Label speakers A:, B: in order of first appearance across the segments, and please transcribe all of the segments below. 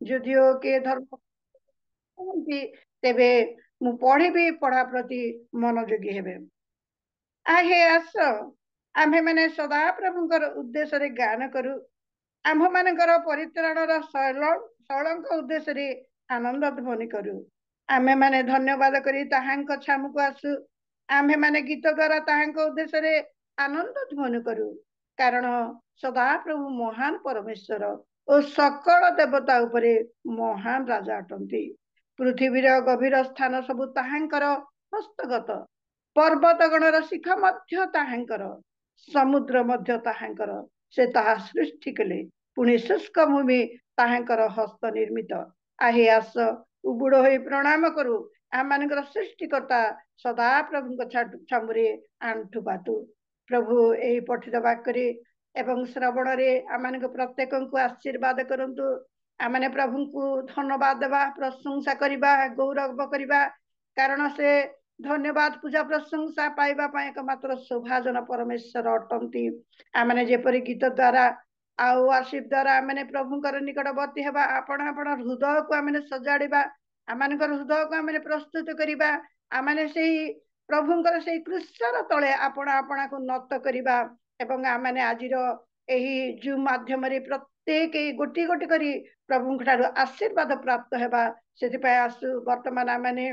A: ଯଦିଓ କିଏ ଧର୍ମ କୁହନ୍ତି, ତେବେ ମୁଁ ପଢିବି, ପଢା ପ୍ରତି ମନୋଯୋଗୀ ହେବେ। ହେ ଆସ ଆମ୍ଭେମାନେ ସଦା ପ୍ରଭୁଙ୍କର ଉଦ୍ଦେଶ୍ୟରେ ଗାନ କରୁ, ଆମ୍ଭମାନଙ୍କର ପରିତ୍ରାଣର ଶୈଳଙ୍କ ଉଦ୍ଦେଶ୍ୟରେ ଆନନ୍ଦ ଧ୍ୱନି କରୁ। ଆମ୍ଭେମାନେ ଧନ୍ୟବାଦ କରି ତାହାଙ୍କ ଛାମୁକୁ ଆସୁ, ଆମ୍ଭେମାନେ ଗୀତ ଦ୍ୱାରା ତାହାଙ୍କ ଉଦ୍ଦେଶ୍ୟରେ ଆନନ୍ଦ ଧ୍ୱନି କରୁ। କାରଣ ସଦାପ୍ରଭୁ ମହାନ ପରମେଶ୍ୱର ଓ ସକଳ ଦେବତା ଉପରେ ମହାନ ରାଜା ଅଟନ୍ତି। ପୃଥିବୀର ଗଭୀର ସ୍ଥାନ ସବୁ ତାହାଙ୍କର ହସ୍ତଗତ, ପର୍ବତଗଣର ଶିଖା ମଧ୍ୟ ତାହାଙ୍କର, ସମୁଦ୍ର ମଧ୍ୟ ତାହାଙ୍କର। ସେ ତାହା ସୃଷ୍ଟି କଲେ, ପୁଣି ଶୁଷ୍କ ଭୂମି ତାହାଙ୍କର ହସ୍ତ ନିର୍ମିତ। ହେ ଆସ ଉବୁଡ ହୋଇ ପ୍ରଣାମ କରୁ, ଆମମାନଙ୍କର ସୃଷ୍ଟିକର୍ତ୍ତା ସଦାପ୍ରଭୁଙ୍କ ଛାମୁରେ ଆଣ୍ଠୁ ପାତୁ। ପ୍ରଭୁ ଏହି ପଠିତ ବାକ୍ୟରେ ଏବଂ ଶ୍ରବଣରେ ଆମମାନଙ୍କ ପ୍ରତ୍ୟେକଙ୍କୁ ଆଶୀର୍ବାଦ କରନ୍ତୁ। ଆମମାନେ ପ୍ରଭୁଙ୍କୁ ଧନ୍ୟବାଦ ଦେବା, ପ୍ରଶଂସା କରିବା, ଗୌରବ କରିବା, କାରଣ ସେ ଧନ୍ୟବାଦ ପୂଜା ପ୍ରଶଂସା ପାଇବା ପାଇଁ ଏକମାତ୍ର ଶୋଭାଜନ ପରମେଶ୍ୱର ଅଟନ୍ତି। ଆମମାନେ ଯେପରି ଗୀତ ଦ୍ୱାରା ଆଉ ୱାର୍ସିପ ଦ୍ୱାରା ଆମମାନେ ପ୍ରଭୁଙ୍କର ନିକଟବର୍ତ୍ତୀ ହେବା, ଆପଣ ହୃଦୟକୁ ଆମମାନେ ସଜାଡ଼ିବା, ଆମମାନଙ୍କର ହୃଦୟକୁ ଆମମାନେ ପ୍ରସ୍ତୁତ କରିବା, ଆମମାନେ ସେଇ ପ୍ରଭୁଙ୍କର ସେଇ କୃଷ୍ଣର ତଳେ ଆପଣାକୁ ନତ କରିବା ଏବଂ ଆମମାନେ ଆଜିର ଏହି ଜୁମ୍ ମାଧ୍ୟମରେ ପ୍ରତ୍ୟେକ ଗୋଟି ଗୋଟି କରି ପ୍ରଭୁଙ୍କ ଠାରୁ ଆଶୀର୍ବାଦ ପ୍ରାପ୍ତ ହେବା। ସେଥିପାଇଁ ଆସୁ ବର୍ତ୍ତମାନ ଆମମାନେ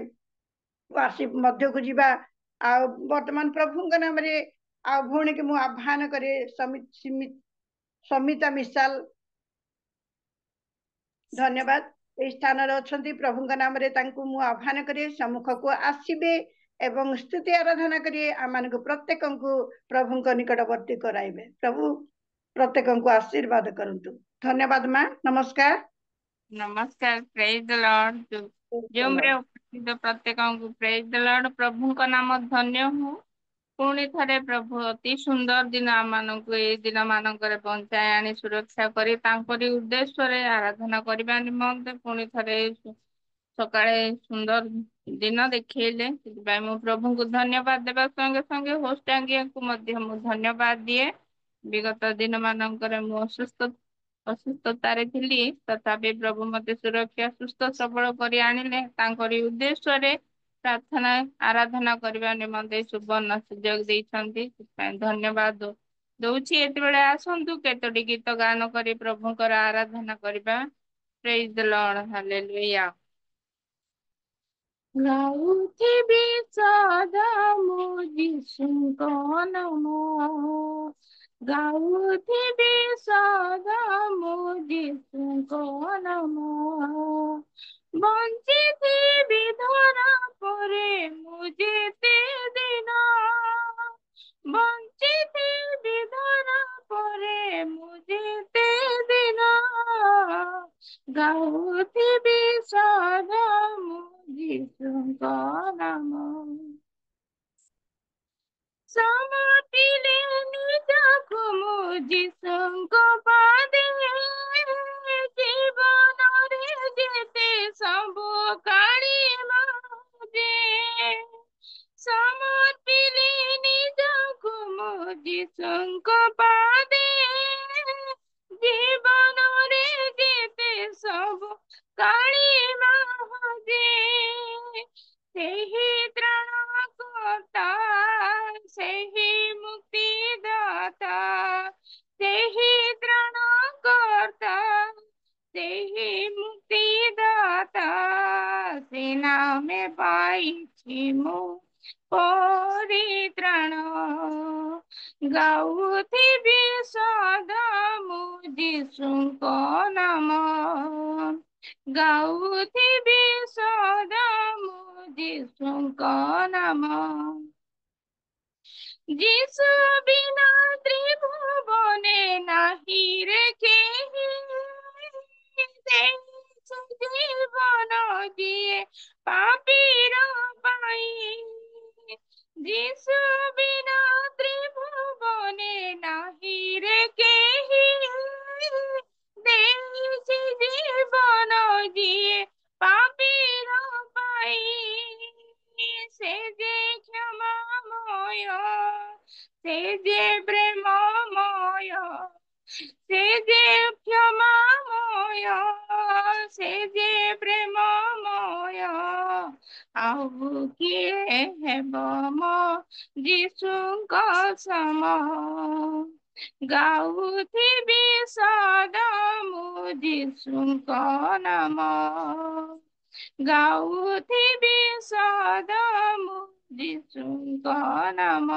A: ୱାର୍ସିପ ମଧ୍ୟକୁ ଯିବା। ଆଉ ବର୍ତ୍ତମାନ ପ୍ରଭୁଙ୍କ ନାମରେ ଆଉ ଭଉଣୀକି ମୁଁ ଆହ୍ୱାନ କରେ, ସମିତା ମିସାଲ, ଧନ୍ୟବାଦ ଏହି ସ୍ଥାନରେ ଅଛନ୍ତି। ପ୍ରଭୁଙ୍କ ନାମରେ ତାଙ୍କୁ ମୁଁ ଆହ୍ୱାନ କରି ସମ୍ମୁଖକୁ ଆସିବେ ଏବଂ ସ୍ତୁତି ଆରାଧନା କରି ଆମମାନଙ୍କୁ ପ୍ରତ୍ୟେକଙ୍କୁ ପ୍ରଭୁଙ୍କ ନିକଟବର୍ତ୍ତୀ କରାଇବେ। ପ୍ରଭୁ ପ୍ରତ୍ୟେକଙ୍କୁ ଆଶୀର୍ବାଦ କରନ୍ତୁ। ଧନ୍ୟବାଦ ମା, ନମସ୍କାର।
B: ନମସ୍କାର। ପ୍ରେଜ ଦ ଲର୍ଡ। ଜୁମରେ ଉପସ୍ଥିତ ପ୍ରତ୍ୟେକଙ୍କୁ ପ୍ରେଜ ଦ ଲର୍ଡ। ପ୍ରଭୁଙ୍କ ନାମ ଧନ୍ୟ ହଉ। ପୁଣି ଥରେ ପ୍ରଭୁ ଅତି ସୁନ୍ଦର ଦିନ ଆମମାନଙ୍କୁ ଏଇ ଦିନ ମାନଙ୍କରେ ବଞ୍ଚାଇ ଆଣି ସୁରକ୍ଷା କରି ତାଙ୍କରି ଉଦ୍ଦେଶ୍ୟରେ ଆରାଧନା କରିବା ନିମନ୍ତେ ପୁଣି ଥରେ ସକାଳେ ସୁନ୍ଦର ଦିନ ଦେଖେଇଲେ। ସେଥିପାଇଁ ମୁଁ ପ୍ରଭୁଙ୍କୁ ଧନ୍ୟବାଦ ଦେବା ସଙ୍ଗେ ସଙ୍ଗେ ହୋଷ୍ଟ ଆଜ୍ଞାଙ୍କୁ ମଧ୍ୟ ମୁଁ ଧନ୍ୟବାଦ ଦିଏ। ବିଗତ ଦିନ ମାନଙ୍କରେ ମୁଁ ଅସୁସ୍ଥତାରେ ଥିଲି, ତଥାପି ପ୍ରଭୁ ମତେ ସୁରକ୍ଷା ସୁସ୍ଥ ସବଳ କରି ଆଣିଲେ। ତାଙ୍କରି ଉଦ୍ଦେଶ୍ୟରେ ପ୍ରାର୍ଥନା ଆରାଧନା କରିବା ନିମନ୍ତେ ସୁବର୍ଣ୍ଣ ସୁଯୋଗ ଦେଇଛନ୍ତି, ସେଥିପାଇଁ ଧନ୍ୟବାଦ ଦଉଛି। ଏତେବେଳେ ଆସନ୍ତୁ କେତୋଟି ଗୀତ ଗାନ କରି ପ୍ରଭୁଙ୍କର ଆରାଧନା କରିବା। ପ୍ରେଜ ଦ ଲର୍ଡ, ହାଲେଲୁୟା। ଗାଉଥିବି ସଦା ମୁଁ ଯୀଶୁଙ୍କ ନାମ, ଗାଉଥିବି ସଦା ମୁଁ ଯୀଶୁଙ୍କ ନାମ, ବଞ୍ଚିଥିବି ଧରା ପରେ ମୁଁ ଯେତେ ଦିନ, ବଞ୍ଚିଥିବି ଧରା ପରେ ମୁଁ ଯେତେ ଦିନ, ଗାଉଥିବି ସଦା ମୁଁ ଯୀଶୁଙ୍କ ନାମ। ସମର୍ପିଲେ ନିଜକୁ ମୁଁ ଯୀଶୁଙ୍କ ପାଦେ, ଜୀବନରେ ଯେତେ ସବୁ କାଳି ମାଝେ, ସମର୍ପିଲେ ନିଜକୁ ମୁଁ ଯୀଶୁଙ୍କ ପାଦେ, ଜୀବନରେ ଯେତେ ସବୁ କାଳି ମାଝେ, ସେହି ତ୍ରାଣକର୍ତ୍ତା, ସେହି ମୁକ୍ତିଦାତା, ସେହି ତ୍ରାଣକର୍ତ୍ତା, ସେହି ମୁକ୍ତିଦାତା, ସେ ନାମେ ପାଇଛି ମୁଁ ପରିତ୍ରାଣ, ଗାଉଥିବି ସଦା ମୁଁ ଯୀଶୁଙ୍କ ନାମ, ଗାଉଥିବି ସଦା ମୁଁ ଯୀଶୁଙ୍କ ନାମ। ଯୀଶୁ ବିନା ତ୍ରିଭୁବନେ ନାହିଁ ରେ କେହି, ଦେଇଛୁ ଜୀବନ ଦିଏ ପାପୀର ପାଇଁ, ଯୀଶୁ ବିନା ତ୍ରିଭୁବନେ ନାହିଁ ରେ କେହି, ଦେଇଛି ଜୀବନ ଦିଏ ପାପୀର ପାଇଁ, ସେ ଯେ କ୍ଷମାମୟ, ସେ ଯେ ପ୍ରେମମୟ, ସେ ଯେ କ୍ଷମା से जे प्रेममय ଆଉ କିଏ ହେବ ମୋ ଯୀଶୁଙ୍କ ସମ ଗାଉଥିବି ସଦା ମୁଁ ଯୀଶୁଙ୍କ ନାମ ଗାଉଥିବି ସଦା ମୁଁ ଯୀଶୁଙ୍କ ନାମ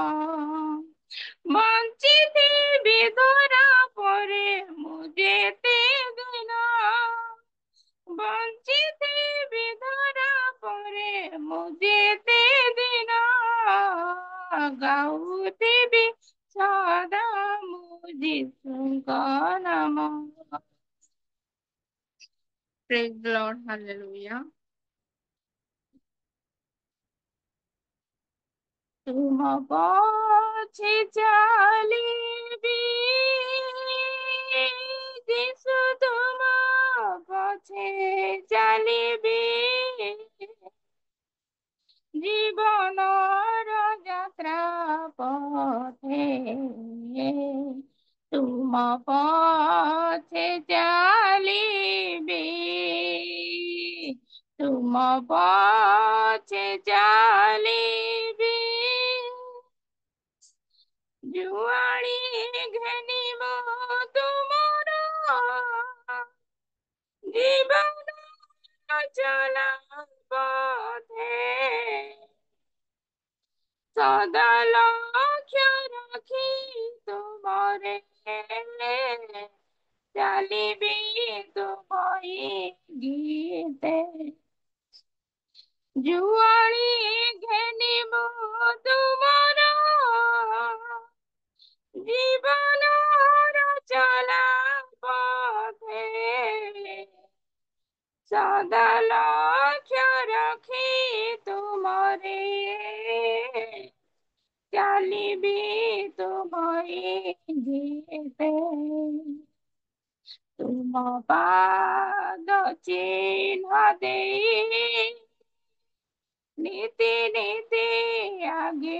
B: ବଞ୍ଚିଥିବି ଧରା ପରେ ମୁଁ ଯେତେ ଦିନ ବଞ୍ଚିଥିବି ଧରା ପରେ ମୁଁ ଯେତେ ଦିନ ଗାଉଥିବି ସଦା ମୁଁ ଯୀଶୁଙ୍କ ନାମ Praise the Lord, hallelujah. तुम पछे चालिबी यीशु तुम पछे चालिबी जीवनर यात्रा पथे तुम पछे चालिबी तुम पछे चालिबी जुआणी घनिब तुमर जीवन चला पथे सदा लक्ष्य रखी तुमरे चालिबी तुमई गीते जुआणी घनिब तुमर जीवन चला पथे सदा लक्ष्य रखी तुमरे चालिबी तुमई गीते तुम पाद चिन्ह देई नीति नीति आगे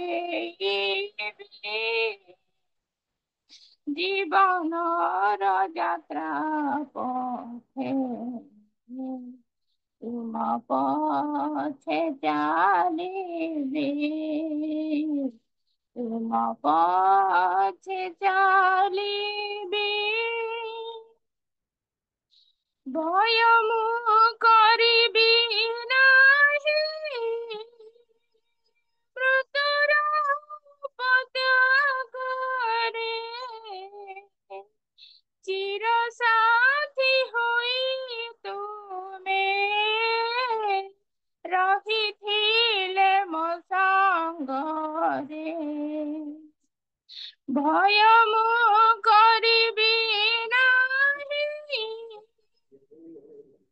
B: जीवनर यात्रा पथे तुम पछे चालिबी तुम पछे चालिबी भय मु करिबी नाही मृत्युर उपत्यागरे चिर साथी होई तुमे रहिथिले मो संगरे भय मु करिबी नाही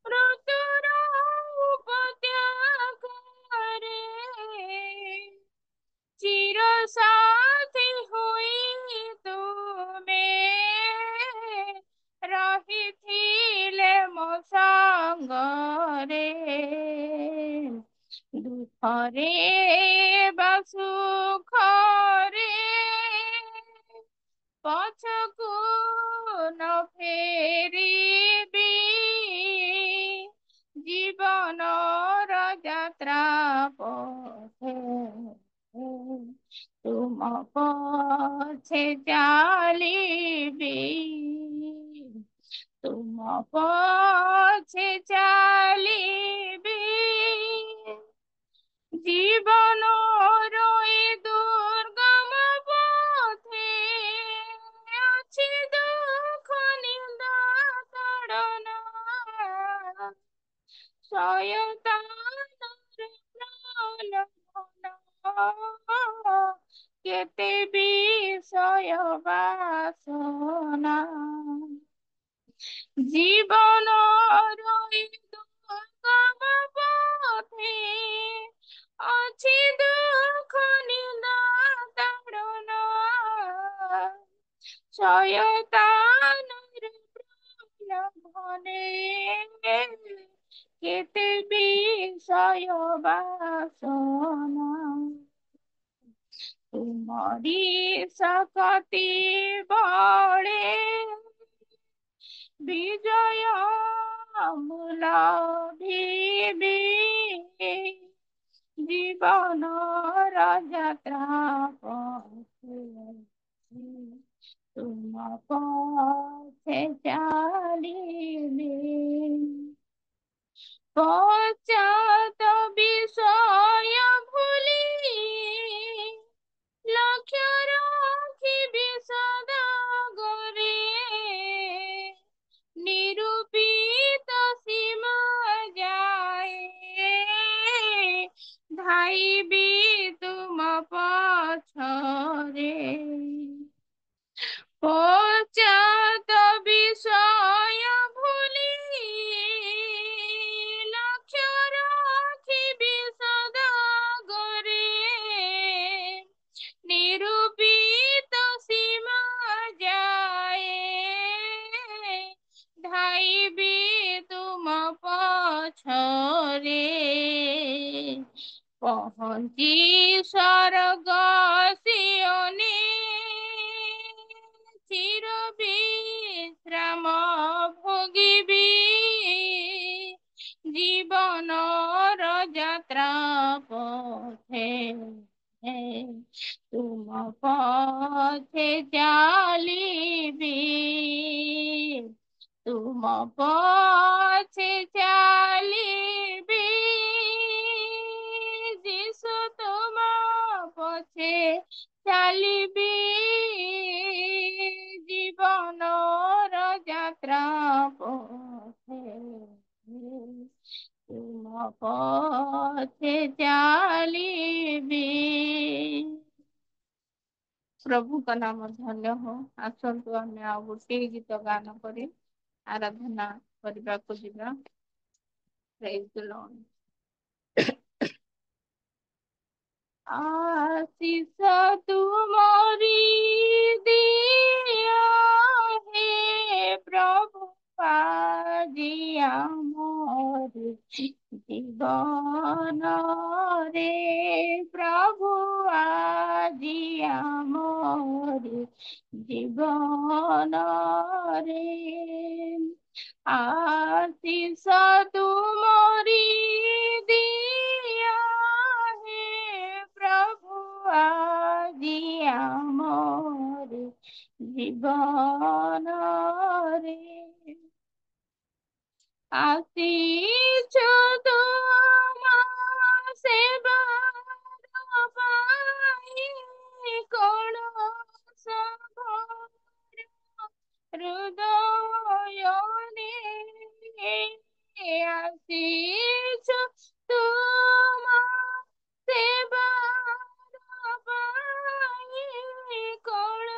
B: मृत्युर उपत्यागरे चिर साथी होई तुमे रहिथिले मो संगरे दुखरे ବା ସୁଖରେ ପଛକୁ ନ ଫେରିବି ଜୀବନର ଯାତ୍ରା ପଥେ ତୁମ ପଛେ ଚାଲିବି ତୁମ ପଛେ ଚାଲିବି জীবনর এ দুর্গম পথে ଅଛି দুঃখ নিন্দা তাড়না শয়তানের প্রলোভন কেতে বিষয় বাসনা জীবনর এ দুর্গম পথে ଅଛି ଦୁଃଖ ନିନ୍ଦା ତାଡ଼ନା ଶୟତାନର ପ୍ରଲୋଭନେ କେତେ বিষয় ବାସନା ତୁମରି ଶକ୍ତି ବଳେ ବିଜୟ ମୂଲ ଭିବି ଜୀବନର ଯାତ୍ରା ପଥେ ତୁମ ପଥେ ଚାଲିବି ପଶ୍ଚାତ ବିଷୟ ଭୁଲି ଲକ୍ଷ୍ୟ ରଖିବି ସଦା ଗୋରେ ନିରୂପିତ ସୀମା ଯାଏ ଧାଇବି ତୁମ ପଛରେ ପଶ୍ଚାତ ବିଷୟ ଭୁଲି ଲକ୍ଷ୍ୟ ରଖିବି ସଦା ଗୋରେ ନିରୂପିତ ସୀମା ଯାଏ ଧାଇବି ତୁମ ପଛରେ ପହଞ୍ଚି ସ୍ୱର୍ଗ ସିଓନେ ଚିର ବିଶ୍ରାମ ଭୋଗିବି ଜୀବନର ଯାତ୍ରା ପଥେ ତୁମ ପଥେ ଚାଲିବି ତୁମ ପଛେ ଚାଲିବି ଯୀଶୁ ତୁମ ପଛେ ଚାଲିବି ଜୀବନର ଯାତ୍ରା ପଥେ ତୁମ ପଥେ ଚାଲିବି ପ୍ରଭୁଙ୍କ ନାମ ଧନ୍ୟ ହଉ। ଆସନ୍ତୁ ଆମେ ଆଉ ଗୋଟିଏ ଗୀତ ଗାନ କରି ଆରାଧନା କରିବାକୁ ଯିବା। ପ୍ରେଜ୍ ଦ ଲର୍ଡ। आशीष तुमरी दिया हे प्रभु आजिया मोर जीवन रे प्रभु आजिया मोर जीवन रे आशीष तुमरी दिया हे प्रभु आजिया मोर जीवन रे आशीष तुम सेवा पाई कौन हृदय आशीष तुम सेवा पाई कौन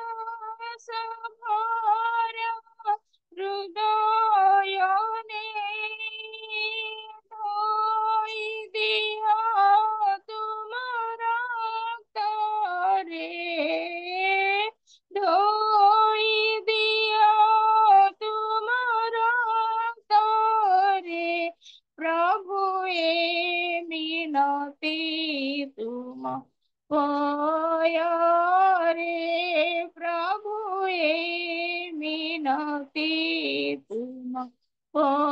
B: हृदय धोई दिया तुम रक्ତରେ ଧୋଇ ଦିଅ ତୁମ ରକ୍ତରେ ପ୍ରଭୁ ଏ ମିନତି ତୁମ ପୟରେ ପ୍ରଭୁ ଏ ମିନତି ତୁମ ପୟରେ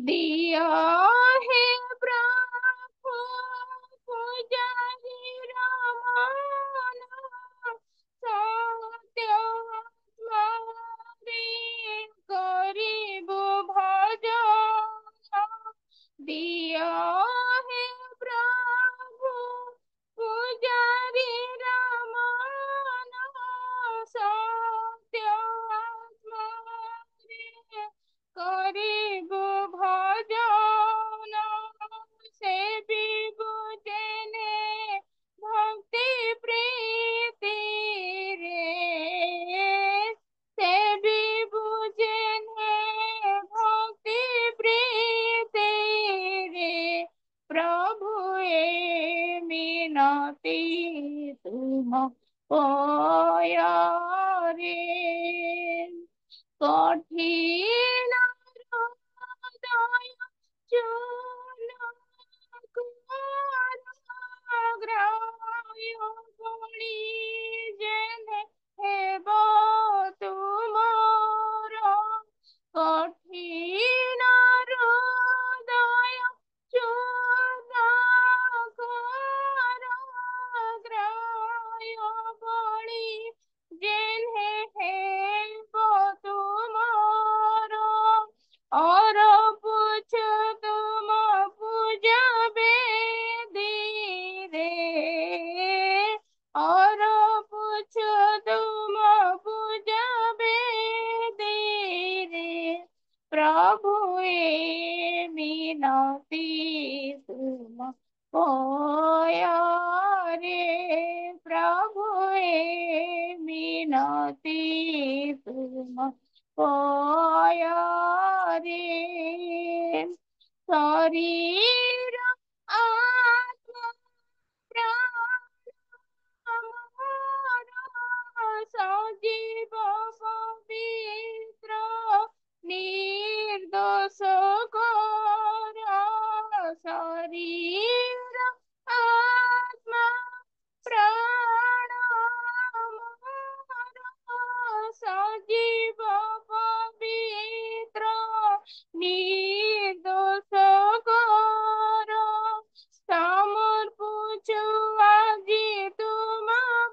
B: दिया है प्रभु पुजारी रमाना सत्य आत्मारे गरीब भजन दिया है प्रभु पुजारी रमाना सत्य आत्मारे करीब भजन से भी बुझने भक्ति प्रीति रे से भी बुझने भक्ति प्रीति रे प्रभु ए मिनति तुम पୟରେ कठिन हृदय ग्राह्य बଳି ଯେନେ ହେବ ତୁମର प्रभु ए मिनती तुम कोया रे प्रभु ए मिनती तुम कोया रे शरीर आत्मा सजीव पवित्र निर्दोष कर शरीर आत्मा प्राण सजीव पवित्र निर्दोष कर समर्पुछु আজি तुम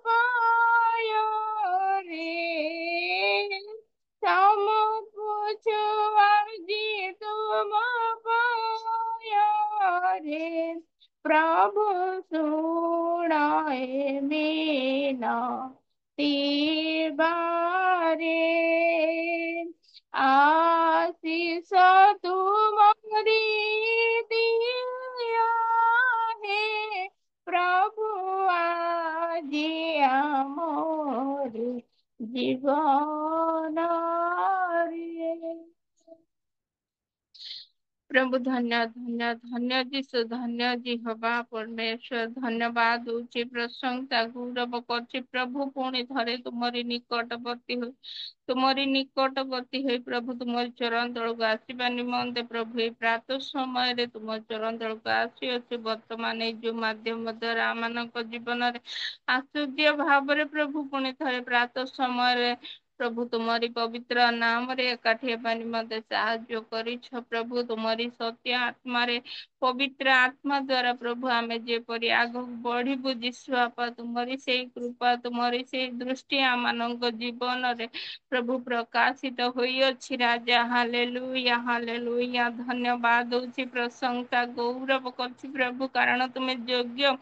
B: पाय रे समर्पुछु আজি तुम पाय रे प्रभु सुनाए मीना बारे आशीष तुम्हारी दिया है प्रभु আজি আমার জীবন রে प्रभु धन्य धन्य धन्य जीशु धन्य जिहोवा परमेश्वर धन्यवाद दूची प्रशंसा गौरव करछि प्रभु पुणी थरे तुमरी निकटवर्ती हो तुमरी निकटवर्ती हो प्रभु तुम चरण तल को आसवा निमंते प्रभु ये प्रातः समय रे तुम चरण तल को आसी अच्छे वर्तमान जो माध्यम द्वारा आम जीवन आश्चर्य भाव प्रभु पुणी थरे प्रातः समय प्रभु तुम्हारी पवित्र नाम रे एकाठी निमंते साहाय्य करिछ प्रभु तुम्हारी सत्य आत्मा रे पवित्र आत्मा द्वारा प्रभु आमे जेपरि आग बढ़िबु जीशु आपा तुम्हारी से कृपा तुम्हारी से दृष्टि आमानक जीवन रे प्रभु प्रकाशित होई अछि राजा हालेलुया हालेलुया धन्यवाद दउछि प्रशंसा गौरव करछि प्रभु कारण तुमे योग्य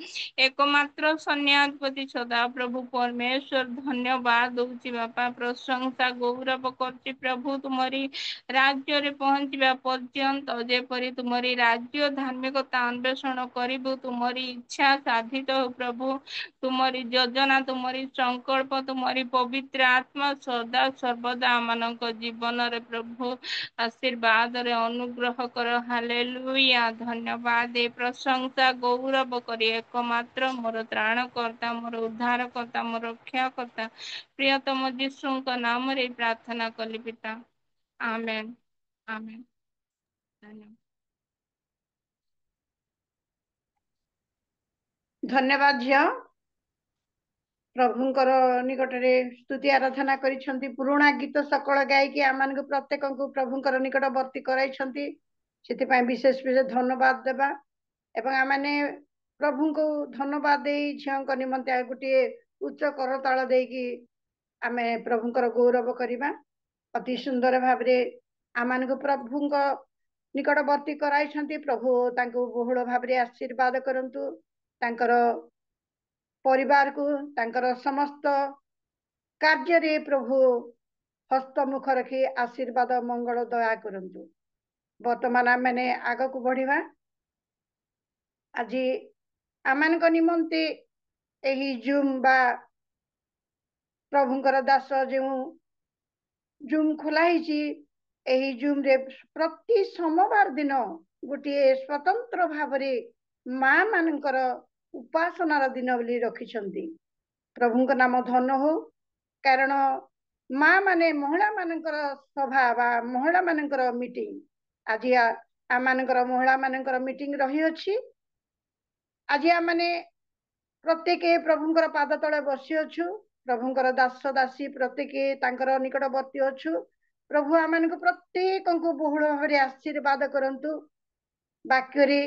B: एकमात्र सन्यासपति सदा प्रभु परमेश्वर धन्यवाद दउछि बापा प्रशंसा गौरव करछि प्रभु तुम्हारी राज्य रे पहुंचवा पर्यंत जेपरि तुम्हारी राज्य धार्मिकता अन्वेषण करिबु तुम्हारी इच्छा साधित हो प्रभु तुम्हारी योजना तुम्हारी संकल्प तुम्हारी पवित्र आत्मा सदा सर्वदा आमानक जीवन रे प्रभु आशीर्वाद रे अनुग्रह कर हालेलुया धन्यवाद ए प्रशंसा गौरव करी एकमात्र मोर त्राणकर्ता मोर उद्धारकर्ता मोर रक्षाकर्ता प्रियतम यीशुଙ୍କ नामରେ प्रार्थना कली पिता आमेन आमेन धन्यवाद
A: धन्यवाद झियो प्रभुंकर निकटरे स्तुति आराधना करिसंती पुराणा गीत सकल गायकी आमानक प्रत्येकଙ୍କୁ प्रभुंकर निकटवर्ती कराइसंती सेति विशेष विशेष धन्यवाद देबा एवं आमाने प्रभु को धन्यवाद दे झियोंक निमंते गोटे उच्च करताल देकी आमे प्रभुंकर गौरव करिबा अति सुंदर भाबरे आमानक प्रभुंक निकटवर्ती कराइसंती प्रभु तांको बहुल भाबरे आशीर्वाद करंतु तांकर परिवार को तांकर समस्त कार्य रे प्रभु हस्तमुख रखी आशीर्वाद मंगल दया करंतु वर्तमान आमे आग को बढ़िबा आज आमान निमंते एही जूम बा प्रभुंकर दास जो जूम खोलाई एही जूम रे प्रति सोमवार दिन गोटे स्वतंत्र भाव माँ मानकर उपासनार दिन बोली रखिछंती प्रभुंक नाम धन हो कारण माँ माने महिला मानकर सभा बा महिला मानकर मीटिंग आज आमानकर महिला मानकर मीटिंग रही अछि आज आमाने प्रत्येक प्रभुंकर पाद तले बसी अछु प्रभुंकर दास दासी प्रत्येक तांकर निकटवर्ती अछु प्रभु आमानक प्रत्येक को बहुल भाव आशीर्वाद करंतु वाक्य रे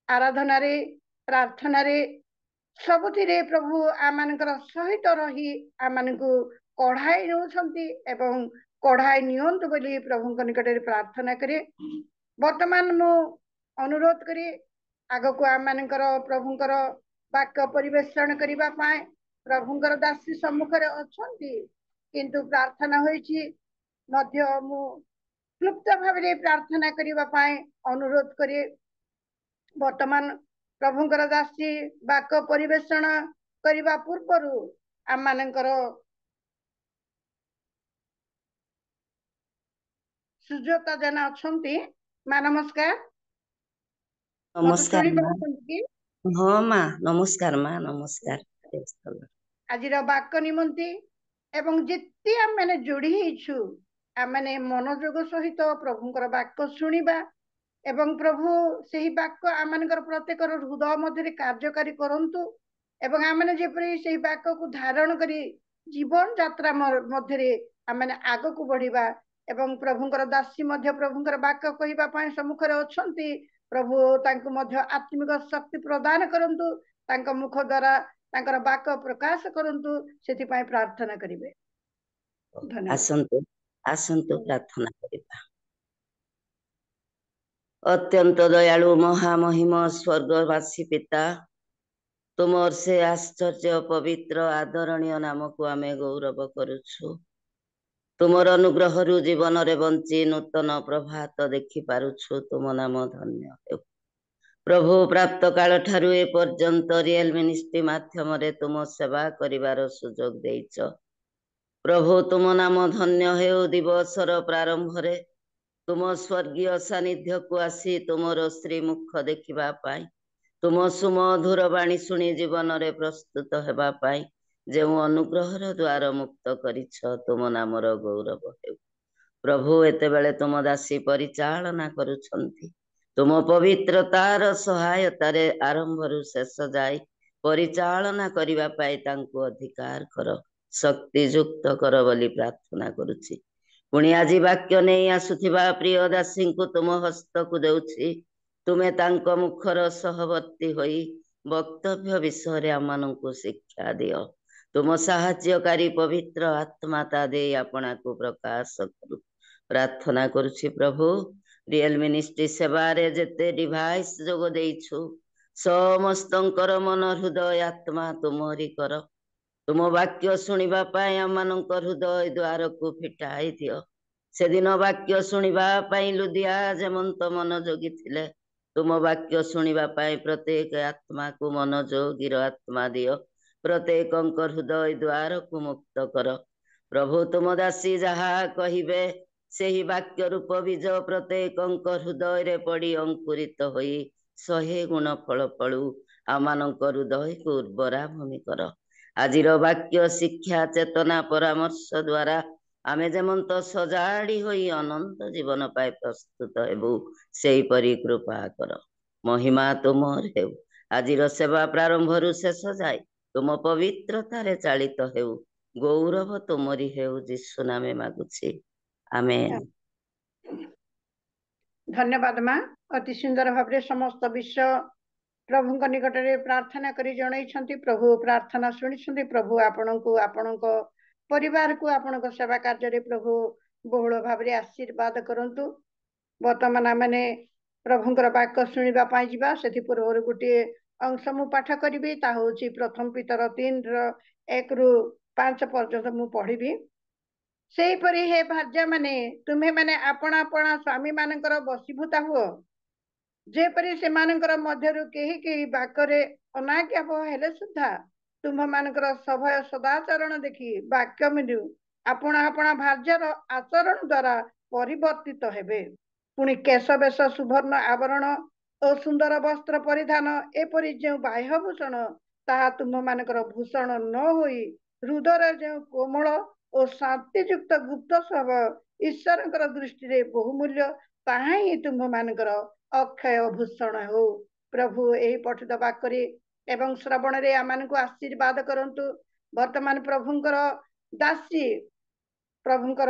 A: आराधना रे प्रार्थना रे सबुथिरे प्रभु आमानकर सहित रही आमानकु कढ़ाई नउछंती एवं कढ़ाई नियंतु बोली प्रभुंक निकटरे प्रार्थना करे वर्तमान मु अनुरोध करे आग को आमानकर प्रभुंकर वाक्य परिवेषण करिबा पाए प्रभुंकर दासी सम्मुख रे अछंती किंतु प्रार्थना होईची मध्य मु क्लुप्त भाव प्रार्थना करने अनुरोध करे। वर्तमान प्रभुंकर दासी वाक्य परिवेषण करने पूर्वर आम मानकर सुजाता जेना अच्छी। माँ नमस्कार।
C: नमस्कार
A: कि
C: हाँ माँ नमस्कार माँ नमस्कार।
A: आज वाक्य निमंती एवं जिते आम मैंने जोड़ी आम मैंने मनोयोग सहित प्रभुंकर वाक्य शुणा एवं प्रभु से वाक्य आम प्रत्येक हृदय मध्य कार्यकारी करंतु एवं आम मैंने जेपरी से वाक्य को धारण करी जीवन यात्रा मध्य आम मैंने आग को बढ़िबा एवं प्रभुंकर दासी मध्य प्रभुंकर वाक्य कहवाई सम्मुख अच्छी। प्रभु तांको मध्य आत्मिक शक्ति प्रदान करंतु तांको मुख द्वारा तांकर वाक्य प्रकाश करंतु सेति पाई प्रार्थना करिवे। धन्यवाद।
C: आसंतु आसंतु प्रार्थना करिबा। अत्यंत दयालु महामहिम स्वर्गवासी पिता तुमर से आश्चर्य पवित्र आदरणीय नाम को आमे गौरव करुछु। तुमर अनुग्रह रु जीवन रे बंची नूतन प्रभात देखि पारुछु। तुम नाम धन्य हेउ प्रभु। प्राप्त काल ठारू ए पर्यंत रियल मिनिस्ट्री माध्यम रे तुम सेवा करिवार सुजोग देइछ प्रभु। तुम नाम धन्य हेउ। दिवसर प्रारंभ रे तुम स्वर्गीय सानिध्य को आसी तुमर श्रीमुख देखिबा पाई तुम सुमधुर बाणी शुणी जीवन रे प्रस्तुत हेबा पाई जे अनुग्रहर द्वार मुक्त करिछ। तुम नामर गौरव हेउ प्रभु। एते बेले तुम दासी परिचालना करुछंती तुम पवित्रतार सहायतार आरंभ रु शेष जाय परिचालना करिबा पाई तांको अधिकार कर शक्ति युक्त कर बोली प्रार्थना करुछि। पुणी आज वाक्य नहीं आसुथिबा प्रिय दासी को तुम हस्त को देउछि। तुमे तांको मुखर सहवर्ती होई वक्तव्य विषय आम को शिक्षा दियो। तुम साहाय्यकारी पवित्र आत्मा ता दे आपना को प्रकाश करू प्रार्थना करुछि। प्रभु रियल मिनिस्ट्री सेवा रे जेते डिवाइस जोग देइछु समस्तंकर मन हृदय आत्मा तुमरी कर। तुम वाक्य शुणिबा पाई आम हृदय द्वार को फिटाई दियो। से दिन वाक्य शुणिबा पाई लुदिया जेमंत मनोयोगी थिले तुम वाक्य शुणिबा पाई प्रत्येक आत्मा को मनोयोगीर आत्मा दियो। प्रत्येक हृदय द्वार को मुक्त कर प्रभु। तुम दासी जहा कहिबे से ही वाक्य रूप बीज प्रत्येक हृदय रे पड़ी अंकुरित होई 100 गुण फल फलू आम हृदय को उर्वरा भूमि कर। आजिर वाक्य शिक्षा चेतना परामर्श द्वारा आमे जेमंत सजाड़ी होई अनंत जीवन पाए प्रस्तुत हेबु सेही परी कृपा कर। महिमा तुमर हेउ। आजिर सेवा प्रारंभ रु शेष जाय तुम पवित्रतारे चालित हेउ गौरव तुमरी हेउ यीशु नामे मागुछि आमेन।
A: धन्यवाद माँ। अति सुंदर भाव समस्त विश्व प्रभु निकट में प्रार्थना करी जणाइछंती। प्रभु प्रार्थना शुणी प्रभु आपण को आपण परिवार को आपण सेवा कार्य प्रभु बहुल भाव आशीर्वाद करंतु। वर्तमान मैंने प्रभुंकर वाक्य शुणा जा से पूर्व गोटे अंश मु पाठ करी ता हूँ प्रथम पीतर 3:1 ରୁ 5 पर्यंत मु पढ़ी। से परी हे भार्या माने तुम्हें माने आपण आपण स्वामी मानकर बसीभूता हुओ जेपरी से मानकर मध्यरु केही केही वाक्य अनाज्ञा हेले सुधा तुम्ह मानकर सभय सदाचरण देखी वाक्य मिलु आपण आपण भार्यर आचरण द्वारा परिवर्तित हेबे। पुणी केश बेश सुवर्ण आवरण और सुंदर वस्त्र परिधान एपरी जो बाह्यभूषण ताहा तुम्ह मानकर भूषण न होई हृदय जो कोमल और शांतियुक्त गुप्त स्वभाव ईश्वर दृष्टि रे बहुमूल्य ताहा ही तुम्ह मानकर अक्षय भूषण हो। प्रभु यही पठित वाक्य एवं श्रवण रे आमान को आशीर्वाद करंतु। वर्तमान प्रभुंकर दासी प्रभुंकर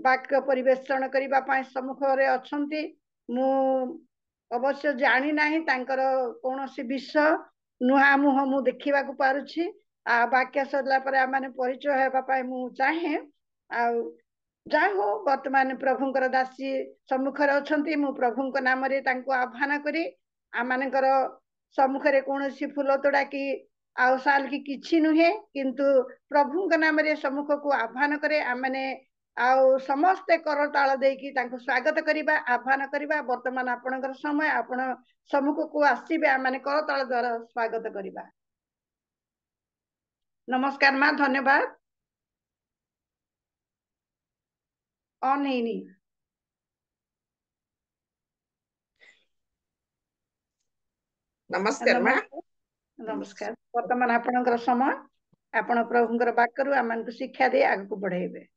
A: वाक्य परिवेषण करबा पाई सम्मुख रे अछंती। मु अवश्य जानी नाही तांकर कोनोसी विषय नुहा मुह मु देखिबा को पारुछि। आ वाक्य सरला पर आमाने परिचय हेबा पाई मु चाहे आ जाय हो वर्तमान प्रभुंकर दासी सम्मुखरे अछंती। मु प्रभुंक नाम रे तांको आह्वान करी आमानकर सम्मुखरे कोनोसी फूल तोड़ा की आउ साल की किछि नुहे किंतु प्रभुंक नाम रे सम्मुख को आह्वान करे आमाने आउ समस्ते करताल देकी तांको स्वागत करिबा आह्वान करिबा वर्तमान आपणकर समय आपण सम्मुख को आसीबे माने करताल द्वारा स्वागत करिबा। नमस्कार माँ, धन्यवाद। ऑन नहीं
D: नमस्कार माँ।
A: नमस्कार। वर्तमान आपणकर समय आपण प्रभुंकर वाक्यरु आमनको शिक्षा दे आगु बढ़ेबे।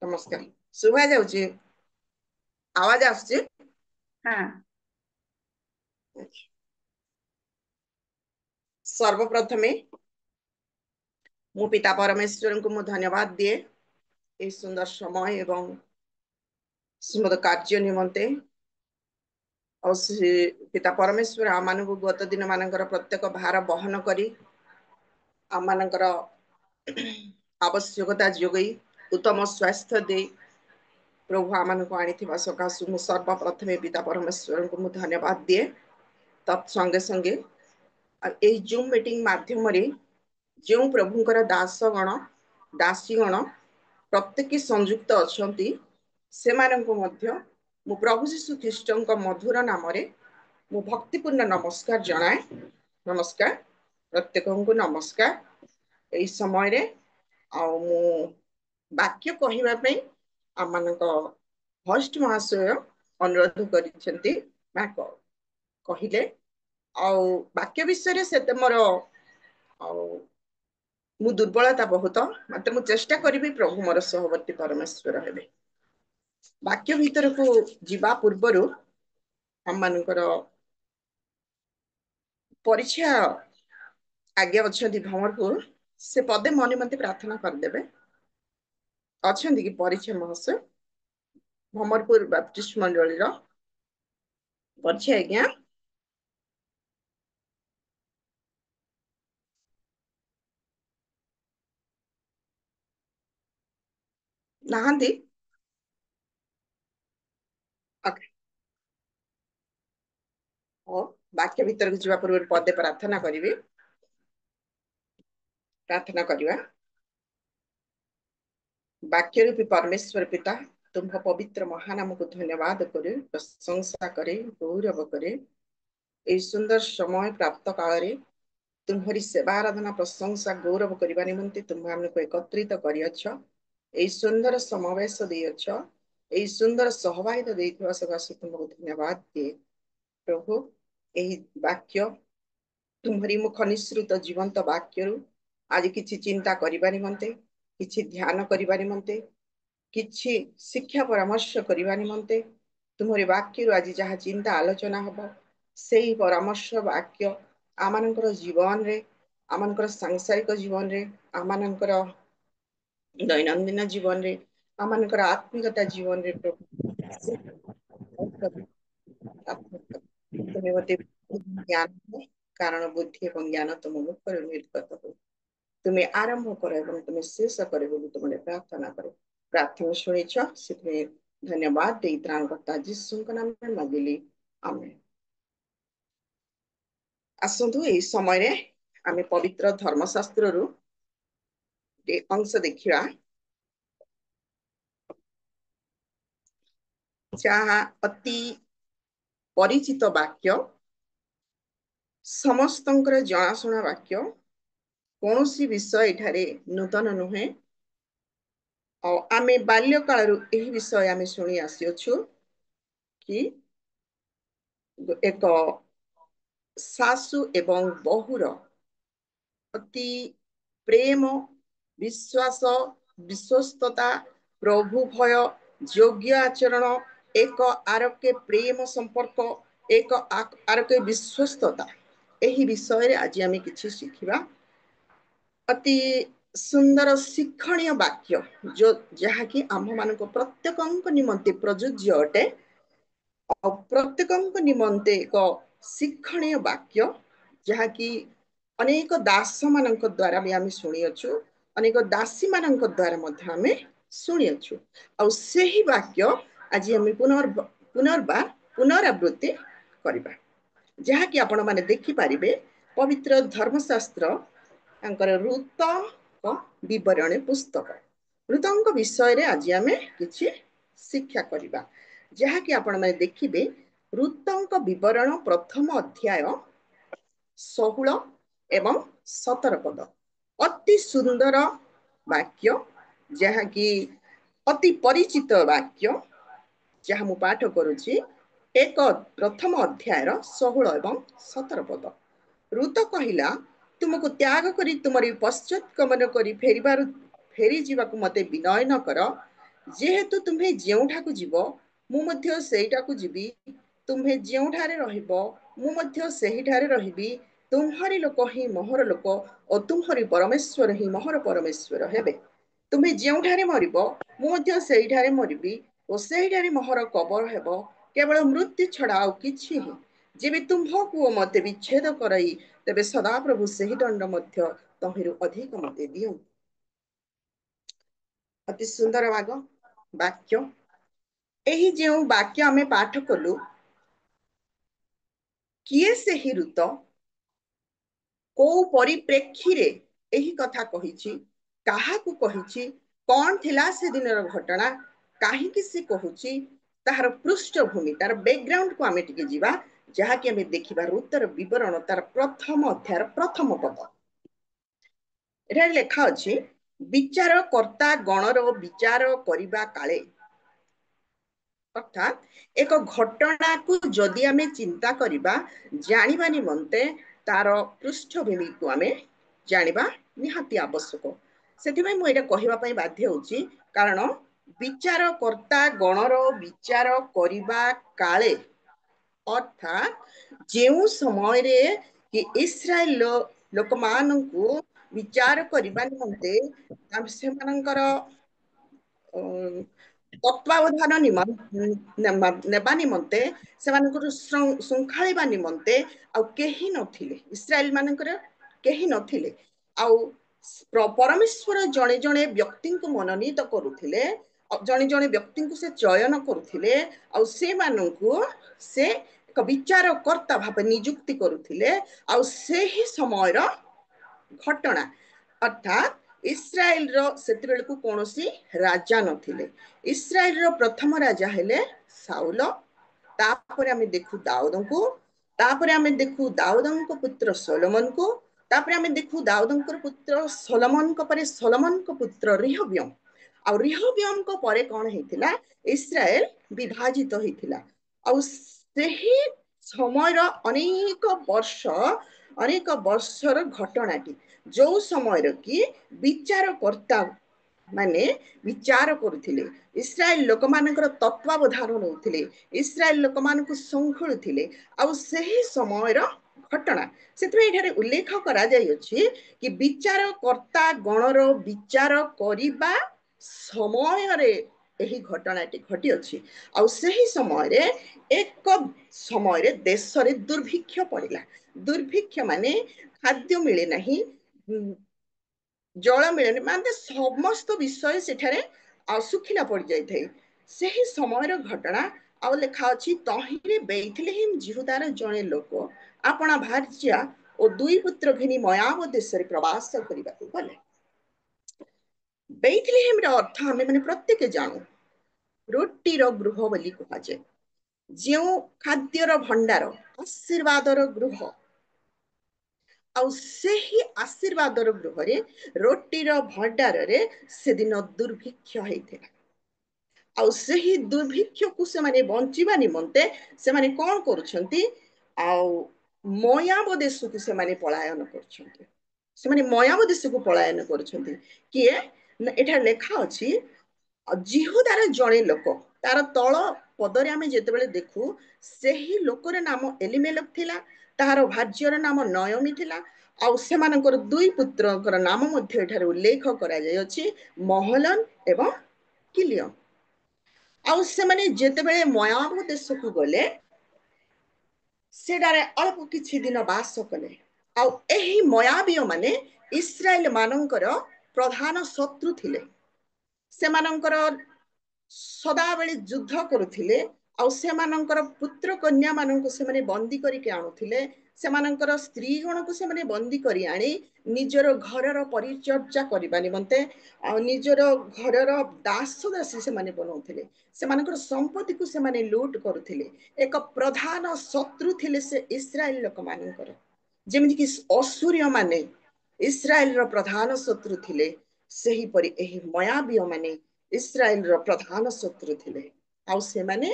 D: नमस्कार। सुबह जाउची आवाज आसची?
A: हाँ।
D: सर्वप्रथमे मु पिता परमेश्वर को मु धन्यवाद दिए ए सुंदर समय एवं सुंदर कार्य निमंते और पिता परमेश्वर आम मान गत दिन मानकर प्रत्येक भार बहन करी आम मानकर आवश्यकता जोगई उत्तम स्वास्थ्य दे प्रभु आम को आनी सकाशु मु सर्वप्रथमे पिता परमेश्वर को मु धन्यवाद दिए। तत्संगे संगे जूम मीटिंग माध्यम जो प्रभुंकर दासगण दासीगण प्रत्येक संयुक्त अच्छा से मु प्रभु यीशु ख्रीष्ट मधुर नाम मु भक्तिपूर्ण नमस्कार जनाए। नमस्कार प्रत्येक को नमस्कार। यही समय मु वाक्य कहवाई आम मान होस्ट महाशय अनुरोध कहले वाक्य विषय से मोर मु दुर्बलता बहुत मत मु चेष्टा करी प्रभु मोर सहवर्ती परमेश्वर हेबे। वाक्य भीतर को जीवा पूर्वर हम मानकर परीक्षा आगे अच्छा भंवरपुर से पदे मने मते प्रार्थना करदेवे। अच्छा कि परीक्षा महाशय भंवरपुर बैप्टिस्ट मंडली परीक्षा आज्ञा नहांती वाक्य भीतर को जीवा पूर्व पदे प्रार्थना करी प्रार्थना करवा। वाक्य रूपी परमेश्वर पिता तुम पवित्र महानाम को धन्यवाद करे प्रशंसा करे गौरव करे। ए सुंदर समय प्राप्त काल तुम्हारी सेवा आराधना प्रशंसा गौरव करने निमंते तुम हमको एकत्रित कर सुंदर समावेश देछ यही सुंदर सहभागिता देथिबा सकाशे तुमको धन्यवाद दिए। प्रभु यही वाक्य तुम्हारी मुख निश्रित जीवंत वाक्य आज किछि चिंता करबा निमंते किछि ध्यान करबा निमंते किछि शिक्षा परामर्श करबा निमंते तुम्हारे वाक्य आज जहाँ चिंता आलोचना हम से परामर्श वाक्य आमनकर जीवन रे आमनकर सांसारिक जीवन रे आमनकर दैनंदिन जीवन रे आमनकर आत्मिकता जीवन रे तुम्हें मते ज्ञान कारण बुद्धि और ज्ञान तुम मुखर निर्गत हो तुम्हें आरंभ कर तुम्हें शेष करे बोली तुमने प्रार्थना करे। प्रार्थना शुणीछ से धन्यवाद दे त्राणकर्ता यीशु नाम में मागिली आमेन। आसंतु यही समय आमे पवित्र धर्मशास्त्र रु अंश देखिया जहाँ अति परिचित वाक्य समस्तंकर जनाशुना वाक्य कौन सी विषय एठारे नूतन नुहे और आमे बाल्यकाल यही विषय आमे शुणी आसीअछु कि एक सासु एवं बहुर अति प्रेम विश्वास विश्वस्तता प्रभु भय योग्य आचरण एक आरके प्रेम संपर्क एक आरके विश्वस्तता यही विषय आज आमे किछि शिखिबा। अति सुंदर शिक्षणीय वाक्य जो जहाँकि आम मान प्रत्येक निमंते प्रযোज्य अटे और प्रत्येक निमंते एक शिक्षणीय वाक्य जहाँकि अनेक दास मान द्वारा भी आम शुणीअछु अनेक दासी मान द्वारा आम शुणीअछु और सही वाक्य आज आम पुनर्बार पुनरावृत्ति करबा जहाँकि आपण माने देखि पारिबे पवित्र धर्मशास्त्र रुत ବିବରଣୀ ପୁସ୍ତକ। ଋତଙ୍କ ବିଷୟରେ ଆଜି ଆମେ କିଛି ଶିକ୍ଷା କରିବା, ଯାହାକି ଆପଣମାନେ ଦେଖିବେ ଋତଙ୍କ ବିବରଣ ପ୍ରଥମ ଅଧ୍ୟାୟ 16 ଏବଂ 17 ପଦ। ଅତି ସୁନ୍ଦର ବାକ୍ୟ, ଯାହାକି ଅତି ପରିଚିତ ବାକ୍ୟ, ଯାହା ମୁଁ ପାଠ କରୁଛି ପ୍ରଥମ ଅଧ୍ୟାୟର 16 ଏବଂ 17 ପଦ। ଋତ କହିଲା, ତୁମକୁ ତ୍ୟାଗ କରି ତୁମରି ପଶ୍ଚାତ୍ଗମନ କରି ଫେରି ଯିବାକୁ ମୋତେ ବିନୟ ନ କର। ଯେହେତୁ ତୁମ୍ଭେ ଯେଉଁଠାକୁ ଯିବ ମୁଁ ମଧ୍ୟ ସେଇଟାକୁ ଯିବି, ତୁମ୍ଭେ ଯେଉଁଠାରେ ରହିବ ମୁଁ ମଧ୍ୟ ସେହିଠାରେ ରହିବି। ତୁମ୍ଭରି ଲୋକ ହିଁ ମୋହର ଲୋକ ଓ ତୁମ୍ଭରି ପରମେଶ୍ୱର ହିଁ ମୋହର ପରମେଶ୍ୱର ହେବେ। ତୁମ୍ଭେ ଯେଉଁଠାରେ ମରିବ ମୁଁ ମଧ୍ୟ ସେଇଠାରେ ମରିବି ଓ ସେହିଠାରେ ମୋହର କବର ହେବ। କେବଳ ମୃତ୍ୟୁ ଛଡ଼ା ଆଉ କିଛି ହିଁ। ଯେବେ ତୁମ୍ଭକୁ ଓ ମୋତେ ବିଚ୍ଛେଦ କରାଇ ତେବେ ସଦାପ୍ରଭୁ ସେହି ଦଣ୍ଡ ମଧ୍ୟ ତହିଁରୁ ଅଧିକ ମୋତେ ଦିଅନ୍ତୁ। ଅତି ସୁନ୍ଦର ବାକ୍ୟ। ଏହି ଯେଉଁ ବାକ୍ୟ ଆମେ ପାଠ କଲୁ, କିଏ ସେହି ଋତ, କୋଉ ପରିପ୍ରେକ୍ଷୀରେ ଏହି କଥା କହିଛି, କାହାକୁ କହିଛି, କଣ ଥିଲା ସେଦିନର ଘଟଣା, କାହିଁକି ସେ କହୁଛି, ତାହାର ପୃଷ୍ଠଭୂମି, ତାର ବ୍ୟାକଗ୍ରାଉଣ୍ଡକୁ ଆମେ ଟିକେ ଯିବା, ଯାହାକି ଆମେ ଦେଖିବା ଋତର ବିବରଣ ତାର ପ୍ରଥମ ଅଧ୍ୟାୟର ପ୍ରଥମ ପଦ। ଏଠାରେ ଲେଖା ଅଛି, ବିଚାରକର୍ତ୍ତା ଗଣର ବିଚାର କରିବା କାଳେ। ଅର୍ଥାତ୍ ଏକ ଘଟଣାକୁ ଯଦି ଆମେ ଚିନ୍ତା କରିବା, ଜାଣିବା ନିମନ୍ତେ ତାର ପୃଷ୍ଠଭୂମିକୁ ଆମେ ଜାଣିବା ନିହାତି ଆବଶ୍ୟକ। ସେଥିପାଇଁ ମୁଁ ଏଇଟା କହିବା ପାଇଁ ବାଧ୍ୟ ହେଉଛି, କାରଣ ବିଚାରକର୍ତ୍ତା ଗଣର ବିଚାର କରିବା କାଳେ, ଅର୍ଥାତ୍ ଯେଉଁ ସମୟରେ କି ଇସ୍ରାଏଲ ଲୋକମାନଙ୍କୁ ବିଚାର କରିବା ନିମନ୍ତେ ସେମାନଙ୍କର ତତ୍ତ୍ୱାବଧାନ ନେବା ନିମନ୍ତେ, ସେମାନଙ୍କର ଶୃଙ୍ଖଳିବା ନିମନ୍ତେ ଆଉ କେହି ନଥିଲେ, ଇସ୍ରାଏଲ ମାନଙ୍କର କେହି ନଥିଲେ। ଆଉ ପରମେଶ୍ୱର ଜଣେ ଜଣେ ବ୍ୟକ୍ତିଙ୍କୁ ମନୋନୀତ କରୁଥିଲେ, ଜଣେ ଜଣେ ବ୍ୟକ୍ତିଙ୍କୁ ସେ ଚୟନ କରୁଥିଲେ, ଆଉ ସେମାନଙ୍କୁ ସେ ଏକ ବିଚାରକର୍ତ୍ତା ଭାବେ ନିଯୁକ୍ତି କରୁଥିଲେ। ଆଉ ସେହି ସମୟର ଘଟଣା, ଅର୍ଥାତ୍ ଇସ୍ରାଏଲର ସେତେବେଳକୁ କୌଣସି ରାଜା ନଥିଲେ। ଇସ୍ରାଏଲର ପ୍ରଥମ ରାଜା ହେଲେ ସାଉଲ, ତାପରେ ଆମେ ଦେଖୁ ଦାଉଦଙ୍କୁ, ତାପରେ ଆମେ ଦେଖୁ ଦାଉଦଙ୍କ ପୁତ୍ର ସୋଲୋମନଙ୍କୁ, ତାପରେ ଆମେ ଦେଖୁ ଦାଉଦଙ୍କର ପୁତ୍ର ସୋଲୋମନଙ୍କ ପରେ ସୋଲୋମନଙ୍କ ପୁତ୍ର ରିହବ୍ୟମ। ଆଉ ରିହବ୍ୟମଙ୍କ ପରେ କଣ ହେଇଥିଲା, ଇସ୍ରାଏଲ ବିଭାଜିତ ହେଇଥିଲା। ଆଉ ସେହି ସମୟର ଅନେକ ବର୍ଷର ଘଟଣାଟି, ଯୋଉ ସମୟରେ କି ବିଚାରକର୍ତ୍ତା ମାନେ ବିଚାର କରୁଥିଲେ, ଇସ୍ରାଏଲ ଲୋକମାନଙ୍କର ତତ୍ତ୍ୱାବଧାନ ନେଉଥିଲେ, ଇସ୍ରାଏଲ ଲୋକମାନଙ୍କୁ ଶୃଙ୍ଖଳୁଥିଲେ। ଆଉ ସେହି ସମୟର ଘଟଣା, ସେଥିପାଇଁ ଏଠାରେ ଉଲ୍ଲେଖ କରାଯାଇଅଛି କି ବିଚାରକର୍ତ୍ତା ଗଣର ବିଚାର କରିବା ସମୟରେ ଏହି ଘଟଣାଟି ଘଟିଅଛି। ଆଉ ସେହି ସମୟରେ ଦେଶରେ ଦୁର୍ଭିକ୍ଷ ପଡ଼ିଲା। ଦୁର୍ଭିକ୍ଷ ମାନେ ଖାଦ୍ୟ ମିଳେ ନାହିଁ, ଜଳ ମିଳେନି, ମାନେ ସମସ୍ତ ବିଷୟ ସେଠାରେ ଶୁଖିଲା ପଡ଼ିଯାଇଥାଏ। ସେହି ସମୟର ଘଟଣା। ଆଉ ଲେଖା ଅଛି, ତହିଁରେ ବେଥଲେହେମ ଯିହୁଦାର ଜଣେ ଲୋକ ଆପଣା ଭାର୍ଯ୍ୟା ଓ ଦୁଇ ପୁତ୍ର ଘେନି ମୋଆବ ଦେଶରେ ପ୍ରବାସ କରିବାକୁ ଗଲେ। ବେଥଲେହେମର ଅର୍ଥ ଆମେ ମାନେ ପ୍ରତ୍ୟେକ ଜାଣୁ, ରୁଟିର ଗୃହ ବୋଲି କୁହାଯାଏ। ଯେଉଁ ଖାଦ୍ୟର ଭଣ୍ଡାର, ଆଶୀର୍ବାଦର ଗୃହ। ଆଉ ସେହି ଆଶୀର୍ବାଦର ଗୃହରେ, ରୁଟିର ଭଣ୍ଡାରରେ ସେଦିନ ଦୁର୍ଭିକ୍ଷ ହେଇଥିଲା। ଆଉ ସେହି ଦୁର୍ଭିକ୍ଷକୁ ସେମାନେ ବଞ୍ଚିବା ନିମନ୍ତେ ସେମାନେ କଣ କରୁଛନ୍ତି, ଆଉ ମୋଆବ ଦେଶକୁ ସେମାନେ ପଳାୟନ କରୁଛନ୍ତି। ସେମାନେ ମୋଆବ ଦେଶକୁ ପଳାୟନ କରୁଛନ୍ତି। କିଏ? ଏଠାରେ ଲେଖା ଅଛି, ଯିହୁଦାର ଜଣେ ଲୋକ। ତାର ତଳ ପଦରେ ଆମେ ଯେତେବେଳେ ଦେଖୁ, ସେହି ଲୋକର ନାମ ଏଲିମେଲକ ଥିଲା, ତାହାର ଭାର୍ଯ୍ୟର ନାମ ନୟମୀ ଥିଲା। ଆଉ ସେମାନଙ୍କର ଦୁଇ ପୁତ୍ରଙ୍କର ନାମ ମଧ୍ୟ ଏଠାରେ ଉଲ୍ଲେଖ କରାଯାଇଅଛି, ମହଲନ ଏବଂ କିଲିୟନ। ଆଉ ସେମାନେ ଯେତେବେଳେ ମୋଆବ ଦେଶକୁ ଗଲେ, ସେଠାରେ ଅଳ୍ପ କିଛି ଦିନ ବାସ କଲେ। ଆଉ ଏହି ମୋଆବୀୟ ମାନେ ଇସ୍ରାଏଲ ମାନଙ୍କର ପ୍ରଧାନ ଶତ୍ରୁ ଥିଲେ। ସେମାନଙ୍କର ସଦାବେଳେ ଯୁଦ୍ଧ କରୁଥିଲେ। ଆଉ ସେମାନଙ୍କର ପୁତ୍ର କନ୍ୟା ମାନଙ୍କୁ ସେମାନେ ବନ୍ଦୀ କରିକି ଆଣୁଥିଲେ। ସେମାନଙ୍କର ସ୍ତ୍ରୀ ଗଣକୁ ସେମାନେ ବନ୍ଦୀ କରି ଆଣି ନିଜର ଘରର ପରିଚର୍ଯା କରିବା ନିମନ୍ତେ ଆଉ ନିଜର ଘରର ଦାସ ଦାସୀ ସେମାନେ ବନାଉଥିଲେ। ସେମାନଙ୍କର ସମ୍ପତ୍ତିକୁ ସେମାନେ ଲୁଟ କରୁଥିଲେ। ଏକ ପ୍ରଧାନ ଶତ୍ରୁ ଥିଲେ ସେ ଇସ୍ରାଏଲ ଲୋକମାନଙ୍କର। ଯେମିତିକି ଅସୁରୀୟ ମାନେ ଇସ୍ରାଏଲର ପ୍ରଧାନ ଶତ୍ରୁ ଥିଲେ, ସେହିପରି ଏହି ମୟାବୀୟ ମାନେ ଇସ୍ରାଏଲର ପ୍ରଧାନ ଶତ୍ରୁ ଥିଲେ। ଆଉ ସେମାନେ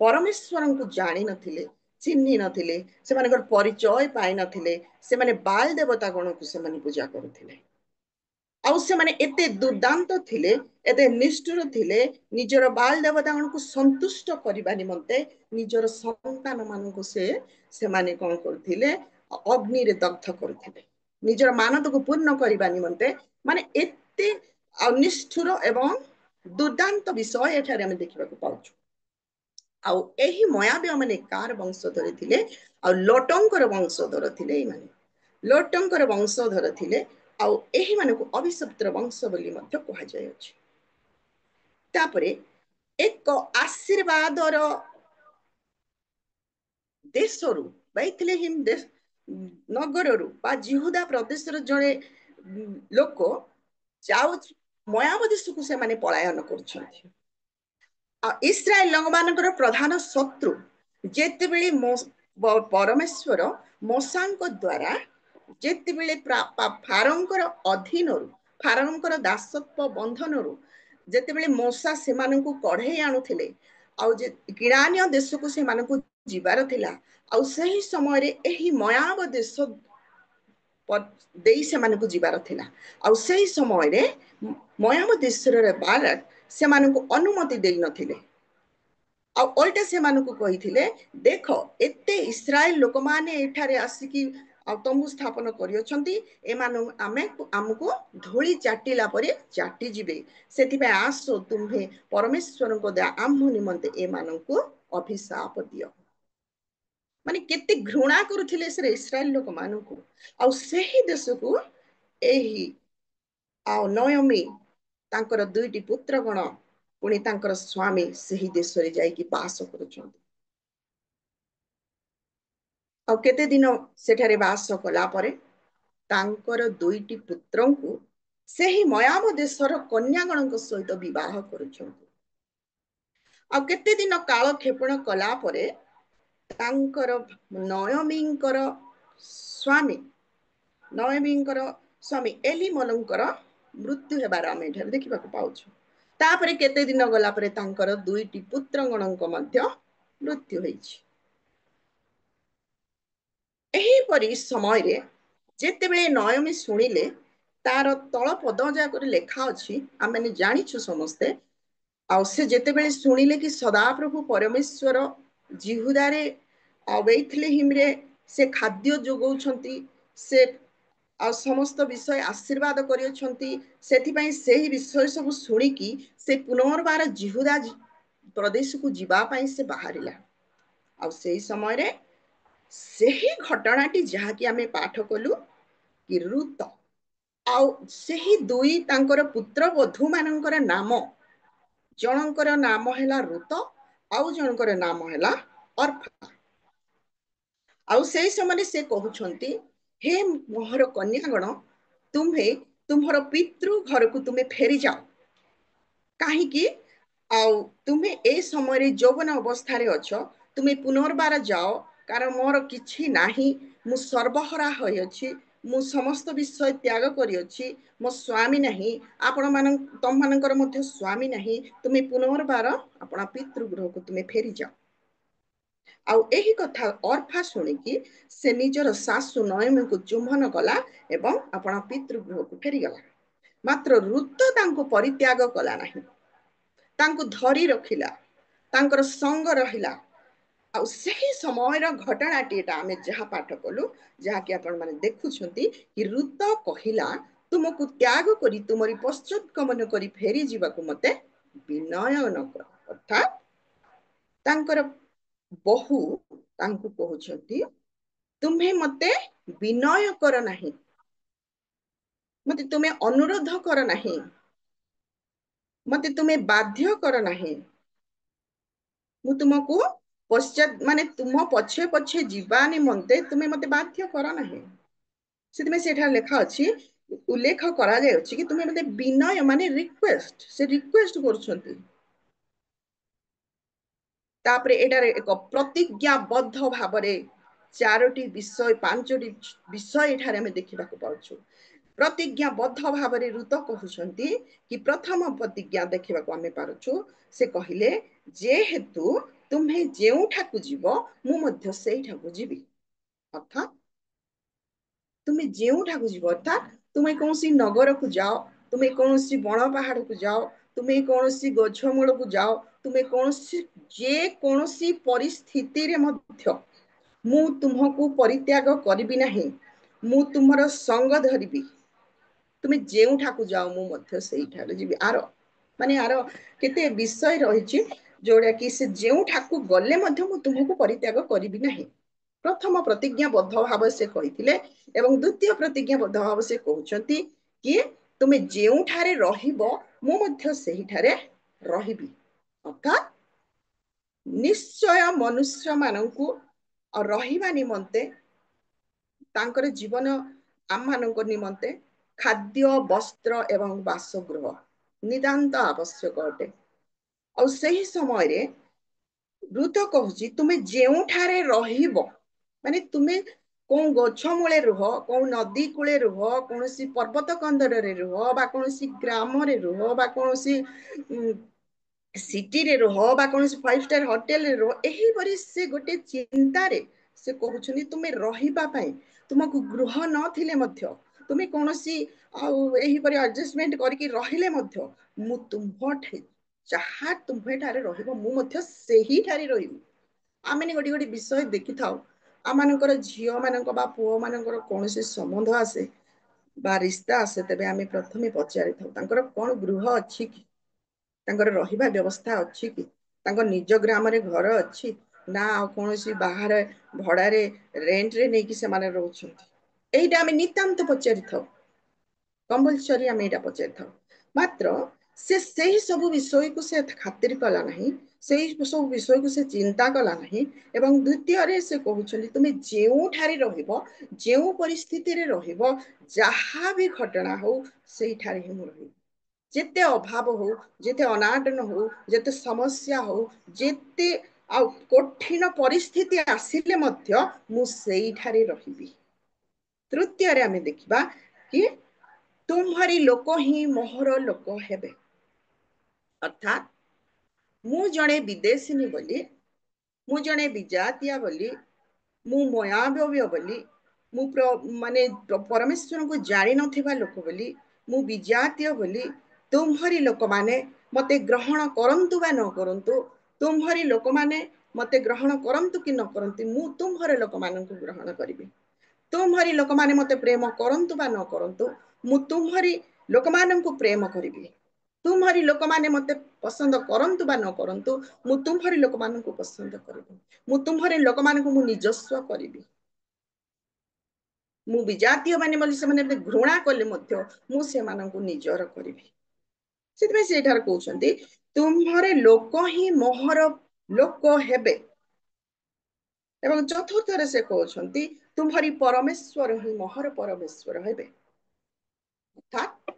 D: ପରମେଶ୍ୱରଙ୍କୁ ଜାଣିନଥିଲେ, ଚିହ୍ନି ନଥିଲେ, ସେମାନଙ୍କର ପରିଚୟ ପାଇନଥିଲେ। ସେମାନେ ବାଲ ଦେବତା ଗଣକୁ ସେମାନେ ପୂଜା କରୁଥିଲେ। ଆଉ ସେମାନେ ଏତେ ଦୁର୍ଦାନ୍ତ ଥିଲେ, ଏତେ ନିଷ୍ଠୁର ଥିଲେ, ନିଜର ବାଲ ଦେବତାଙ୍କୁ ସନ୍ତୁଷ୍ଟ କରିବା ନିମନ୍ତେ ନିଜର ସନ୍ତାନ ମାନଙ୍କୁ ସେମାନେ କଣ କରୁଥିଲେ? ଅଗ୍ନିରେ ଦଗ୍ଧ କରୁଥିଲେ। ନିଜର ମାନତକୁ ପୂର୍ଣ୍ଣ କରିବା ନିମନ୍ତେ ମାନେ ଏତେ ନିଷ୍ଠୁର ଏବଂ ଦୁର୍ଦାନ୍ତ ବିଷୟ ଏଠାରେ ଆମେ ଦେଖିବାକୁ ପାଉଛୁ। ଆଉ ଏହି ମୟାବୀୟ ମାନେ କାର ବଂଶଧର ଥିଲେ? ଆଉ ଲୋଟଙ୍କର ବଂଶଧର ଥିଲେ। ଏଇମାନେ ଲୋଟଙ୍କର ବଂଶଧର ଥିଲେ। ଆଉ ଏହିମାନଙ୍କୁ ଅଭିଶପ୍ତର ବଂଶ ବୋଲି ମଧ୍ୟ କୁହାଯାଇଅଛି। ତାପରେ ଏକ ଆଶୀର୍ବାଦର ଦେଶରୁ ବେଥଲେହେମ ନଗରରୁ ବା ଜିହୁଦା ପ୍ରଦେଶର ଜଣେ ଲୋକ ଯାଉଛି ମୟାବ ଦେଶକୁ ସେମାନେ ପଳାୟନ କରୁଛନ୍ତି। ଆଉ ଇସ୍ରାଏଲ ଲୋକମାନଙ୍କର ପ୍ରଧାନ ଶତ୍ରୁ ଯେତେବେଳେ ପରମେଶ୍ୱର ମୋଶାଙ୍କ ଦ୍ୱାରା ଯେତେବେଳେ ଫାରୋଙ୍କର ଅଧୀନରୁ, ଫାରୋଙ୍କର ଦାସତ୍ୱ ବନ୍ଧନରୁ ଯେତେବେଳେ ମୋଶା ସେମାନଙ୍କୁ କଢେଇ ଆଣୁଥିଲେ, ଆଉ କିରାନୀୟ ଦେଶକୁ ସେମାନଙ୍କୁ ଯିବାର ଥିଲା, ଆଉ ସେହି ସମୟରେ ଏହି ମୟାବ ଦେଶ ଦେଇ ସେମାନଙ୍କୁ ଯିବାର ଥିଲା। ଆଉ ସେହି ସମୟରେ ମୟାବ ଦେଶର ବାରାକ ସେମାନଙ୍କୁ ଅନୁମତି ଦେଇନଥିଲେ। ଆଉ ଓଲଟା ସେମାନଙ୍କୁ କହିଥିଲେ, ଦେଖ ଏତେ ଇସ୍ରାଏଲ ଲୋକମାନେ ଏଠାରେ ଆସିକି ଆଉ ତମ୍ବୁ ସ୍ଥାପନ କରିଅଛନ୍ତି, ଆମକୁ ଧୂଳି ଚାଟିଲା ପରେ ଚାଟି ଯିବେ। ସେଥିପାଇଁ ଆସ ତୁମ୍ଭେ ପରମେଶ୍ୱରଙ୍କ ଦ୍ୱାରା ଆମ୍ଭ ନିମନ୍ତେ ଏମାନଙ୍କୁ ଅଭିଶାପ ଦିଅ। ମାନେ କେତେ ଘୃଣା କରୁଥିଲେ ସେ ଇସ୍ରାଏଲ ଲୋକମାନଙ୍କୁ। ଆଉ ସେହି ଦେଶକୁ ଏହି ଆଉ ନୟମୀ ତାଙ୍କର ଦୁଇଟି ପୁତ୍ର ଗଣ ପୁଣି ତାଙ୍କର ସ୍ୱାମୀ ସେହି ଦେଶରେ ଯାଇକି ବାସ କରୁଛନ୍ତି। ଆଉ କେତେ ଦିନ ସେଠାରେ ବାସ କଲା ପରେ ତାଙ୍କର ଦୁଇଟି ପୁତ୍ରଙ୍କୁ ସେହି ମୟାବ ଦେଶର କନ୍ୟାଗଣଙ୍କ ସହିତ ବିବାହ କରୁଛନ୍ତି। ଆଉ କେତେ ଦିନ କାଳ କ୍ଷେପଣ କଲା ପରେ ତାଙ୍କର ନୟମୀଙ୍କର ସ୍ୱାମୀ ଏଲିମଲଙ୍କର ମୃତ୍ୟୁ ହେବାର ଆମେ ଏଠାରେ ଦେଖିବାକୁ ପାଉଛୁ। ତାପରେ କେତେ ଦିନ ଗଲା ପରେ ତାଙ୍କର ଦୁଇଟି ପୁତ୍ରଗଣଙ୍କ ମଧ୍ୟ ମୃତ୍ୟୁ ହୋଇଛି। ଏହିପରି ସମୟରେ ଯେତେବେଳେ ନୟମୀ ଶୁଣିଲେ, ତାର ତଳ ପଦ ଯାକରେ ଲେଖା ଅଛି, ଆମେ ଜାଣିଛୁ ସମସ୍ତେ। ଆଉ ସେ ଯେତେବେଳେ ଶୁଣିଲେ କି ସଦାପ୍ରଭୁ ପରମେଶ୍ୱର ଜିହୁଦାରେ ଆଉ ବେଥଲେହେମରେ ସେ ଖାଦ୍ୟ ଯୋଗାଉଛନ୍ତି, ସେ ଆଉ ସମସ୍ତ ବିଷୟ ଆଶୀର୍ବାଦ କରିଅଛନ୍ତି, ସେଥିପାଇଁ ସେହି ବିଷୟ ସବୁ ଶୁଣିକି ସେ ପୁନର୍ବାର ଜିହୁଦା ପ୍ରଦେଶକୁ ଯିବା ପାଇଁ ସେ ବାହାରିଲା। ଆଉ ସେହି ସମୟରେ ସେହି ଘଟଣାଟି ଯାହାକି ଆମେ ପାଠ କଲୁ କି ରୁତ, ଆଉ ସେହି ଦୁଇ ତାଙ୍କର ପୁତ୍ରବଧୂ ମାନଙ୍କର ନାମ, ଜଣଙ୍କର ନାମ ହେଲା ରୁତ, ଆଉ ଜଣଙ୍କର ନାମ ହେଲା ଅର୍ଫା। ଆଉ ସେହି ସମୟରେ ସେ କହୁଛନ୍ତି, ହେ ମୋର କନ୍ୟାଗଣ, ତୁମ୍ଭେ ତୁମ୍ଭର ପିତୃ ଘରକୁ ତୁମେ ଫେରିଯାଅ। କାହିଁକି? ଆଉ ତୁମେ ଏ ସମୟରେ ଯୌବନ ଅବସ୍ଥାରେ ଅଛ, ତୁମେ ପୁନର୍ବାର ଯାଅ, କାରଣ ମୋର କିଛି ନାହିଁ, ମୁଁ ସର୍ବହରା ହୋଇଅଛି, ମୁଁ ସମସ୍ତ ବିଷୟ ତ୍ୟାଗ କରିଅଛି, ମୋ ସ୍ୱାମୀ ନାହିଁ, ତମମାନଙ୍କର ମଧ୍ୟ ସ୍ୱାମୀ ନାହିଁ, ତୁମେ ପୁନର୍ବାର ଆପଣ ପିତୃଗୃହକୁ ତୁମେ ଫେରିଯାଅ। ଆଉ ଏହି କଥା ଅର୍ଫା ଶୁଣିକି ସେ ନିଜର ଶାଶୁ ନୟମୀଙ୍କୁ ଚୁମ୍ବନ କଲା ଏବଂ ଆପଣ ପିତୃଗୃହକୁ ଫେରିଗଲା। ମାତ୍ର ରୁତ ତାଙ୍କୁ ପରିତ୍ୟାଗ କଲା ନାହିଁ, ତାଙ୍କୁ ଧରି ରଖିଲା, ତାଙ୍କର ସଙ୍ଗ ରହିଲା। ଆଉ ସେହି ସମୟର ଘଟଣାଟି ଏଟା ଆମେ ଯାହା ପାଠ କଲୁ, ଯାହାକି ଆପଣମାନେ ଦେଖୁଛନ୍ତି କି ରୁତ କହିଲା, ତୁମକୁ ତ୍ୟାଗ କରି ତୁମରି ପଶ୍ଚାତଗମନ କରି ଫେରି ଯିବାକୁ ମତେ ବିନୟ ନ କର। ଅର୍ଥାତ୍ ତାଙ୍କର ବହୁ ତାଙ୍କୁ କହୁଛନ୍ତି, ତୁମ୍ଭେ ମତେ ବିନୟ କର ନାହିଁ, ମତେ ତୁମେ ଅନୁରୋଧ କର ନାହିଁ, ମତେ ତୁମେ ବାଧ୍ୟ କର ନାହିଁ, ମୁଁ ତୁମକୁ पश्चात माने तुम पछे पछे जीवा निमंते तुम्हें मते बाध्य कर नाही से सेठा लेखा अछि उल्लेख करा जाय अछि कि तुम्हें मते विनय माने रिक्वेस्ट से रिक्वेस्ट करूछंती तापरे एटारे एक प्रतिज्ञाबद्ध भावरे चारोटी विषय पांचटी विषय एठारे हमें देखा पाउछु प्रतिज्ञाबद्ध भावरे ऋत कहउछंती कि प्रथम प्रतिज्ञा देखा आम पारुछु से कहिले जे हेतु तुम्हें जेउठाकु जीव मु मध्य सेइठाकु जीवी अर्थात तुम्हें जेउठाकु जीव अर्थात तुम्हें कौनसी नगर को जाओ तुम्हें कौनसी बण पहाड़ को जाओ तुम्हें कौनसी गछमूल को जाओ तुम्हें कौनसी जे कौनसी परिस्थिति रे मध्य मु तुमको परित्याग करिबि नाही मु तुमर संग धरिबि तुम्हें जेउठाकु जाओ मु मध्य सेइठारे जीवी आरो माने आरो केते विषय रहिछि जोड़ा कि से जेउठाकु गले मध्य मु तुमको परित्याग करिबि नाही प्रथम प्रतिज्ञाबद्ध भाव से कहिथिले एवं द्वितीय प्रतिज्ञाबद्ध भाव से कहउछंती कि तुमे जेउठारे रहिबो मु मध्य सेहिठारे रहिबि अर्थात निश्चय मनुष्य माननकु रहिबा निमंते तांकर जीवन आम मानक निमंते खाद्य वस्त्र एवं बासगृह नितांत आवश्यक अटे और सही समय रे ऋत कहूची तुमे जेउठारे रहिबो माने तुमे कौन गछ मूले रुह कौन नदी कूले रुह कौन सी पर्वत कंदर रे रुह बा कौन सी ग्राम रे रुह बा कौन सी सिटी रे रुह बा कौन सी 5 स्टार होटल रे रुह एही बरी से गोटे चिंता रे से कहउछनी तुमे रहिबा पई तुमको गृह न थिले मध्य तुमे कौन सी एही बरी एडजस्टमेंट करके रहिले मध्य मु तुमठे जहाँ तुम्हें ठारे रहिबो मु मध्य सेही ठारे रहिबी आमे गोटे गोटे विषय देखि थाउ आमानकर झियो मानक बा पुओ मानकर कौन से संबंध आसे बा रिश्ता आसे तेबे आमे प्रथमे पचारि थाउ तांकर कोन गृह अछि कि तांकर रहिबा व्यवस्था अछि कि तांकर निज ग्राम रे घर अछि ना कौन सी बाहर भड़ा रे रेंट रे नेकी से माने रहउछंती एइटा आमे नितांत पचारि थाउ कंपलसरी आमे एटा पचारि थाउ मात्र से सही सब विषय को से खातिर कला नहीं सही सब विषय को से चिंता कला नहीं एवं द्वितीय रे से कहउछली तुमे जेउ ठारे रहिबो जेउ परिस्थिति रे रहिबो जहाँ भी घटना हो सेही ठारे ही रहिबो जेते अभाव हो जेते अनाटन हो जेते समस्या हो जेते कठिन परिस्थिति आसिले मध्य मु सेही ठारे रहिबी तृतीय रे आमे देखिबा कि तुम्हारी लोक ही मोहर लोक हेबे अर्थात मु जणे विदेशिनी बोली मु जणे विजातीय बोली मु मयाव्यय बोली मु माने परमेश्वर को जानी नथिबा लोक बोली मु विजातीय बोली तुम्हारी लोक माने मते ग्रहण करंतु बा न करंतु तुम्हारी लोक माने मते ग्रहण करंतु कि न करंतु मु तुम्हारे लोक मानन को ग्रहण करिबी तुम्हारी लोक माने मते प्रेम करंतु बा न करंतु मु तुम्हारी लोक मानन को प्रेम करिबी तुम्हारी लोक माने मते पसंद करंतु बा न करंतु मु तुम्हारी लोक मानन को पसंद करिबी मु तुम्हारी लोक मानन को मु निजस्व करिबी मु विजातीय माने बोली से माने घृणा कले मध्य मु से मानन को निजर करिबी सेतमे से एठार कहउछंती तुम्हारे लोक ही मोहर लोक हेबे एवं चतुर्थ रे से कहउछंती तुम्हारी परमेश्वर ही मोहर परमेश्वर हेबे अर्थात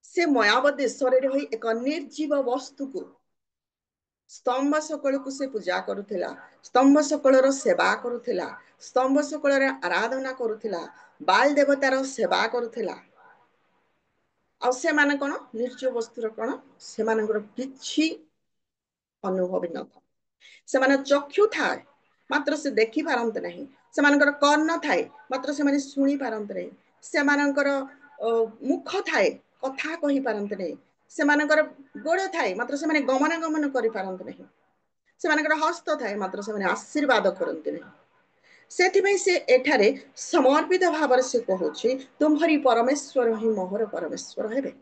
D: से मयाव देश रे रही एक निर्जीव वस्तु को स्तंभ सकल को से पूजा करुथिला स्तंभ सकल सेवा करुथिला स्तंभ सकल आराधना करुथिला बाल देवतार सेवा करुथिला आ से माने कोन निर्जीव वस्तुर कोन से मानकर किछि अनुभव न था से माने चक्षु थाए मात्र से देखि पारंत नहीं से मानकर कर्ण थाए मात्र से माने सुनी पारंत नहीं से मानकर मुख थाए कथा कहि पारंत नहीं से मानकर गोड़ थाए मात्र से माने गमनागमन करि पारंत नहीं से मानकर हस्त थाए मात्र से माने आशीर्वाद करंत नहीं सेथिबे से एठारे समर्पित भाव से कहूछि तुम्हारी परमेश्वर ही मोहर परमेश्वर हेबे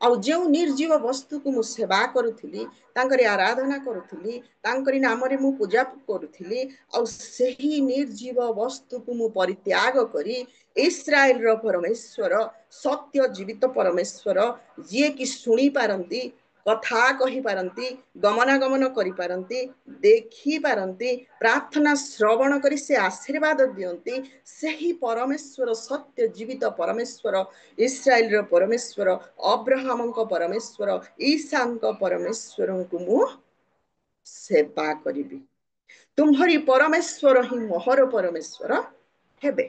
D: आ जो निर्जीव वस्तु को मु सेवा करुथिली तांकरी आराधना करुथिली तांकरी नाम रे मु पूजा करुथिली आ सही निर्जीव वस्तु को मु परित्याग करी इस्राएल रो परमेश्वर सत्य जीवित परमेश्वर जे कि सुनी पारंती କଥା କହିପାରନ୍ତି, ଗମନାଗମନ କରିପାରନ୍ତି, ଦେଖିପାରନ୍ତି, ପ୍ରାର୍ଥନା ଶ୍ରବଣ କରି ସେ ଆଶୀର୍ବାଦ ଦିଅନ୍ତି, ସେହି ପରମେଶ୍ୱର, ସତ୍ୟ ଜୀବିତ ପରମେଶ୍ୱର, ଇସ୍ରାଏଲର ପରମେଶ୍ୱର, ଅବ୍ରାହମଙ୍କ ପରମେଶ୍ୱର, ଈଶାଙ୍କ ପରମେଶ୍ୱରଙ୍କୁ ମୁଁ ସେବା କରିବି। ତୁମ୍ଭରି ପରମେଶ୍ୱର ହିଁ ମୋହର ପରମେଶ୍ୱର ହେବେ।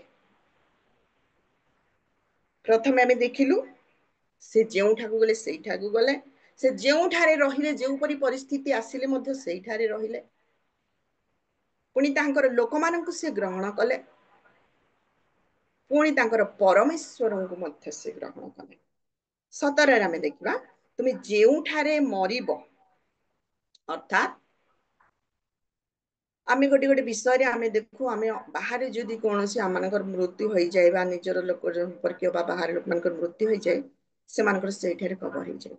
D: ପ୍ରଥମେ ଆମେ ଦେଖିଲୁ ସେ ଯେଉଁଠାକୁ ଗଲେ ସେଇଠାକୁ ଗଲେ, ସେ ଯେଉଁଠାରେ ରହିଲେ, ଯେଉଁପରି ପରିସ୍ଥିତି ଆସିଲେ ମଧ୍ୟ ସେଇଠାରେ ରହିଲେ। ପୁଣି ତାଙ୍କର ଲୋକମାନଙ୍କୁ ସେ ଗ୍ରହଣ କଲେ, ପୁଣି ତାଙ୍କର ପରମେଶ୍ୱରଙ୍କୁ ମଧ୍ୟ ସେ ଗ୍ରହଣ କଲେ। 17ରେ ଆମେ ଦେଖିବା, ତୁମେ ଯେଉଁଠାରେ ମରିବ, ଅର୍ଥାତ୍ ଆମେ ଗୋଟେ ଗୋଟେ ବିଷୟରେ ଆମେ ଦେଖୁ, ଆମେ ବାହାରେ ଯଦି କୌଣସି ଆମମାନଙ୍କର ମୃତ୍ୟୁ ହୋଇଯାଏ ବା ନିଜର ଲୋକ ସମ୍ପର୍କୀୟ ବା ବାହାର ଲୋକମାନଙ୍କର ମୃତ୍ୟୁ ହୋଇଯାଏ, ସେମାନଙ୍କର ସେଇଠାରେ କବର ହେଇଯାଏ।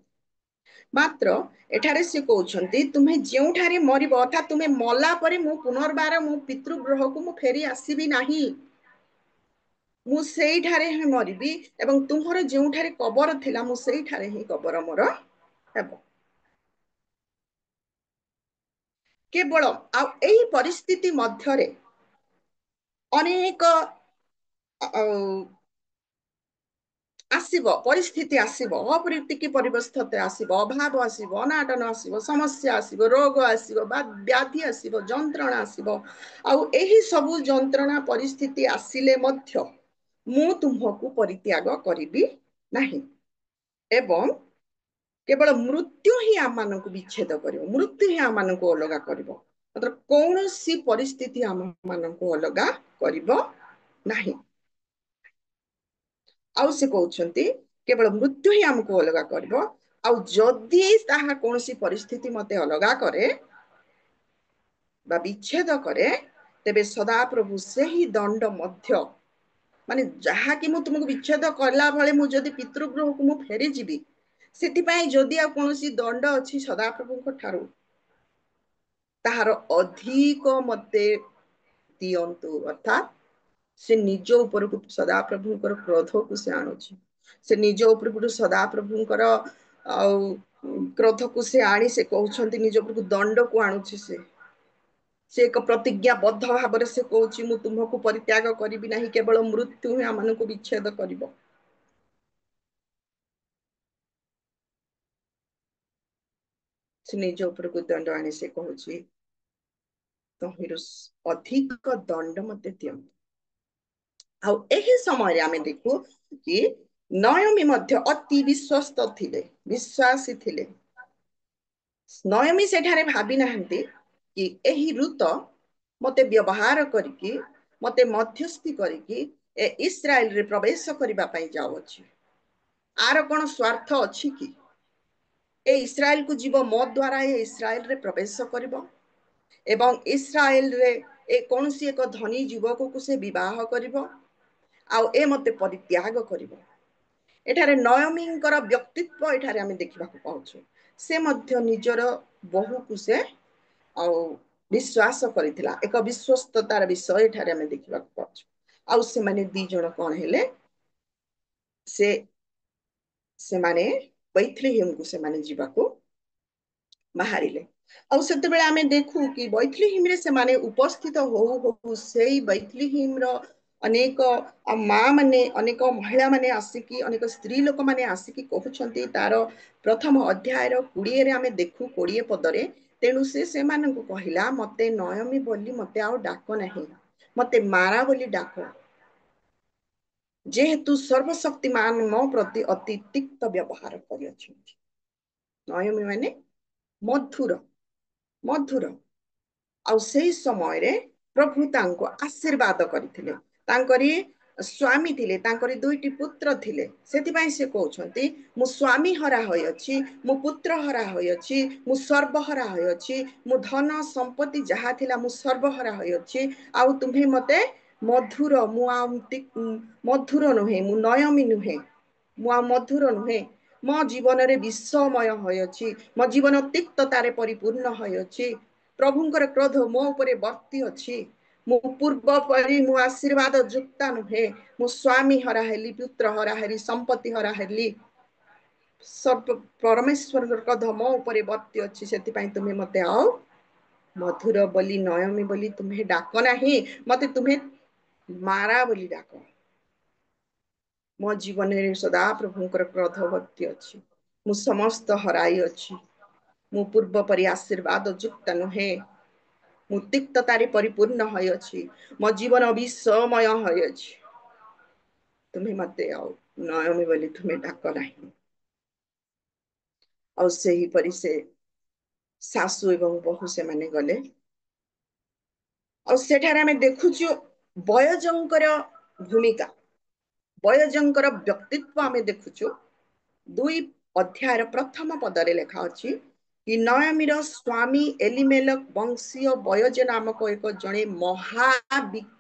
D: ମାତ୍ର ଏଠାରେ ସେ କହୁଛନ୍ତି ତୁମେ ଯେଉଁଠାରେ ମରିବ, ଅର୍ଥାତ୍ ତୁମେ ମଲା ପରେ ମୁଁ ପୁନର୍ବାର ମୋ ପିତୃଗୃହକୁ ମୁଁ ଫେରି ଆସିବି ନାହିଁ, ମୁଁ ସେଇଠାରେ ହିଁ ମରିବି ଏବଂ ତୁମର ଯେଉଁଠାରେ କବର ଥିଲା ମୁଁ ସେଇଠାରେ ହିଁ କବର ମୋର ହେବ। କେବଳ ଆଉ ଏହି ପରିସ୍ଥିତି ମଧ୍ୟରେ ଅନେକ ଆସିବ, ପରିସ୍ଥିତି ଆସିବ, ଅପ୍ରୀତିକି ପରିବସ୍ଥିତି ଆସିବ, ଅଭାବ ଆସିବ, ଅନାଟନ ଆସିବ, ସମସ୍ୟା ଆସିବ, ରୋଗ ଆସିବ, ବ୍ୟାଧି ଆସିବ, ଯନ୍ତ୍ରଣା ଆସିବ। ଆଉ ଏହି ସବୁ ଯନ୍ତ୍ରଣା ପରିସ୍ଥିତି ଆସିଲେ ମଧ୍ୟ ମୁଁ ତୁମ୍ଭକୁ ପରିତ୍ୟାଗ କରିବି ନାହିଁ ଏବଂ କେବଳ ମୃତ୍ୟୁ ହିଁ ଆମମାନଙ୍କୁ ବିଚ୍ଛେଦ କରିବ, ମୃତ୍ୟୁ ହିଁ ଆମମାନଙ୍କୁ ଅଲଗା କରିବ, ମାତ୍ର କୌଣସି ପରିସ୍ଥିତି ଆମମାନଙ୍କୁ ଅଲଗା କରିବ ନାହିଁ। ଆଉ ସେ କହୁଛନ୍ତି କେବଳ ମୃତ୍ୟୁ ହିଁ ଆମକୁ ଅଲଗା କରିବ, ଆଉ ଯଦି ତାହା କୌଣସି ପରିସ୍ଥିତି ମତେ ଅଲଗା କରେ ବା ବିଚ୍ଛେଦ କରେ, ତେବେ ସଦାପ୍ରଭୁ ସେହି ଦଣ୍ଡ ମଧ୍ୟ, ମାନେ ଯାହାକି ମୁଁ ତୁମକୁ ବିଚ୍ଛେଦ କଲା ଭଳି ମୁଁ ଯଦି ପିତୃଗୃହକୁ ମୁଁ ଫେରିଯିବି, ସେଥିପାଇଁ ଯଦି ଆଉ କୌଣସି ଦଣ୍ଡ ଅଛି ସଦାପ୍ରଭୁଙ୍କ ଠାରୁ, ତାହାର ଅଧିକ ମତେ ଦିଅନ୍ତୁ। ଅର୍ଥାତ୍ ସେ ନିଜ ଉପରକୁ ସଦାପ୍ରଭୁଙ୍କର କ୍ରୋଧକୁ ସେ ଆଣୁଛି, ସେ ନିଜ ଉପରକୁ ସଦାପ୍ରଭୁଙ୍କର ଆଉ କ୍ରୋଧକୁ ସେ ଆଣି ସେ କହୁଛନ୍ତି ନିଜ ଉପରକୁ ଦଣ୍ଡକୁ ଆଣୁଛି। ସେ ଏକ ପ୍ରତିଜ୍ଞାବଦ୍ଧ ଭାବରେ ସେ କହୁଛି ମୁଁ ତୁମକୁ ପରିତ୍ୟାଗ କରିବି ନାହିଁ, କେବଳ ମୃତ୍ୟୁ ହିଁ ଆମମାନଙ୍କୁ ବିଚ୍ଛେଦ କରିବ। ସେ ନିଜ ଉପରକୁ ଦଣ୍ଡ ଆଣି ସେ କହୁଛି ତହିଁରୁ ଅଧିକ ଦଣ୍ଡ ମତେ ଦିଅନ୍ତୁ। ଆଉ ଏହି ସମୟରେ ଆମେ ଦେଖୁ କି ନୟମୀ ମଧ୍ୟ ଅତି ବିଶ୍ୱସ୍ତ ଥିଲେ, ବିଶ୍ୱାସୀ ଥିଲେ। ନୟମୀ ସେଠାରେ ଭାବି ନାହାନ୍ତି କି ଏହି ଋତ ମତେ ବ୍ୟବହାର କରିକି, ମତେ ମଧ୍ୟସ୍ଥି କରିକି ଏ ଇସ୍ରାଏଲରେ ପ୍ରବେଶ କରିବା ପାଇଁ ଯାଉଅଛି। ଆର କଣ ସ୍ୱାର୍ଥ ଅଛି କି? ଏ ଇସ୍ରାଏଲକୁ ଯିବ, ମୋ ଦ୍ୱାରା ଏ ଇସ୍ରାଏଲରେ ପ୍ରବେଶ କରିବ ଏବଂ ଇସ୍ରାଏଲରେ ଏ କୌଣସି ଏକ ଧନୀ ଯୁବକକୁ ସେ ବିବାହ କରିବ ଆଉ ଏ ମତେ ପରିତ୍ୟାଗ କରିବ। ଏଠାରେ ନୟମୀଙ୍କର ବ୍ୟକ୍ତିତ୍ୱ ଏଠାରେ ଆମେ ଦେଖିବାକୁ ପାଉଛୁ। ସେ ମଧ୍ୟ ନିଜର ବୋହୂକୁ ସେ ଆଉ ବିଶ୍ୱାସ କରିଥିଲା, ଏକ ବିଶ୍ୱସ୍ତତାର ବିଷୟ ଏଠାରେ ଆମେ ଦେଖିବାକୁ ପାଉଛୁ। ଆଉ ସେମାନେ ଦି ଜଣ କଣ ହେଲେ, ସେମାନେ ବୈଥଲେହେମକୁ ସେମାନେ ଯିବାକୁ ବାହାରିଲେ। ଆଉ ସେତେବେଳେ ଆମେ ଦେଖୁ କି ବୈଥଲେହେମରେ ସେମାନେ ଉପସ୍ଥିତ ହଉ ହଉ ସେଇ ବୈଥଲେହେମର ଅନେକ ମା ମାନେ, ଅନେକ ମହିଳା ମାନେ ଆସିକି, ଅନେକ ସ୍ତ୍ରୀ ଲୋକମାନେ ଆସିକି କହୁଛନ୍ତି, ତାର ପ୍ରଥମ ଅଧ୍ୟାୟର 20ରେ ଆମେ ଦେଖୁ, 20 ପଦରେ, ତେଣୁ ସେ ସେମାନଙ୍କୁ କହିଲା ମତେ ନୟମୀ ବୋଲି ମତେ ଆଉ ଡାକ ନାହିଁ, ମତେ ମାରା ବୋଲି ଡାକ, ଯେହେତୁ ସର୍ବଶକ୍ତିମାନ ମୋ ପ୍ରତି ଅତି ତିକ୍ତ ବ୍ୟବହାର କରିଅଛନ୍ତି। ନୟମୀ ମାନେ ମଧୁର, ମଧୁର। ଆଉ ସେଇ ସମୟରେ ପ୍ରଭୁ ତାଙ୍କୁ ଆଶୀର୍ବାଦ କରିଥିଲେ। ତାଙ୍କରି ସ୍ୱାମୀ ଥିଲେ, ତାଙ୍କରି 2ଟି ପୁତ୍ର ଥିଲେ। ସେଥିପାଇଁ ସେ କହୁଛନ୍ତି ମୁଁ ସ୍ୱାମୀ ହରା ହୋଇଅଛି, ମୁଁ ପୁତ୍ର ହରା ହୋଇଅଛି, ମୁଁ ସର୍ବହରା ହୋଇଅଛି, ମୁଁ ଧନ ସମ୍ପତ୍ତି ଯାହା ଥିଲା ମୁଁ ସର୍ବହରା ହୋଇଅଛି, ଆଉ ତୁମ୍ଭେ ମତେ ମଧୁର, ମୁଁ ଆଉ ମଧୁର ନୁହେଁ, ମୁଁ ନୟମୀ ନୁହେଁ, ମୁଁ ଆଉ ମଧୁର ନୁହେଁ, ମୋ ଜୀବନରେ ବିଷମୟ ହୋଇଅଛି, ମୋ ଜୀବନ ତିକ୍ତତାରେ ପରିପୂର୍ଣ୍ଣ ହୋଇଅଛି, ପ୍ରଭୁଙ୍କର କ୍ରୋଧ ମୋ ଉପରେ ବର୍ତ୍ତି ଅଛି, ମୁଁ ପୂର୍ବ ପରି ମୁଁ ଆଶୀର୍ବାଦ ଯୁକ୍ତା ନୁହେଁ, ମୁଁ ସ୍ୱାମୀ ହରା ହେଲି, ପୁତ୍ର ହରା ହେଲି, ସମ୍ପତ୍ତି ହରା ହେଲି, परमेश्वर धम उपरे बत्ती अच्छी से तुम्हें मत आओ मधुर बोली नयमी बोली तुम्हें डाक नहीं मत तुम्हें मारा बोली डाक मो जीवन में सदा प्रभुंकर क्रोध भक्ति अच्छी मु समस्त हराई अच्छी मु पूर्व परि आशीर्वाद युक्त नुहे मु तिक्ततारे परिपूर्ण होई अछि मो जीवन अविषमय होई अछि तुम्हें मत आओ नयमी बोली तुम्हें डाक नहीं और से ही परि से सासू एवं बहु से माने गले और सेठारे आमे देखुछु बयजंकर भूमिका बयजंकर व्यक्तित्व आमे देखुछु 2 अध्यायर प्रथम पदरे लेखा अछि कि नयमीर स्वामी एलिमेलक वंशीय बयज नामक एक जणे महाविक्रमीशाली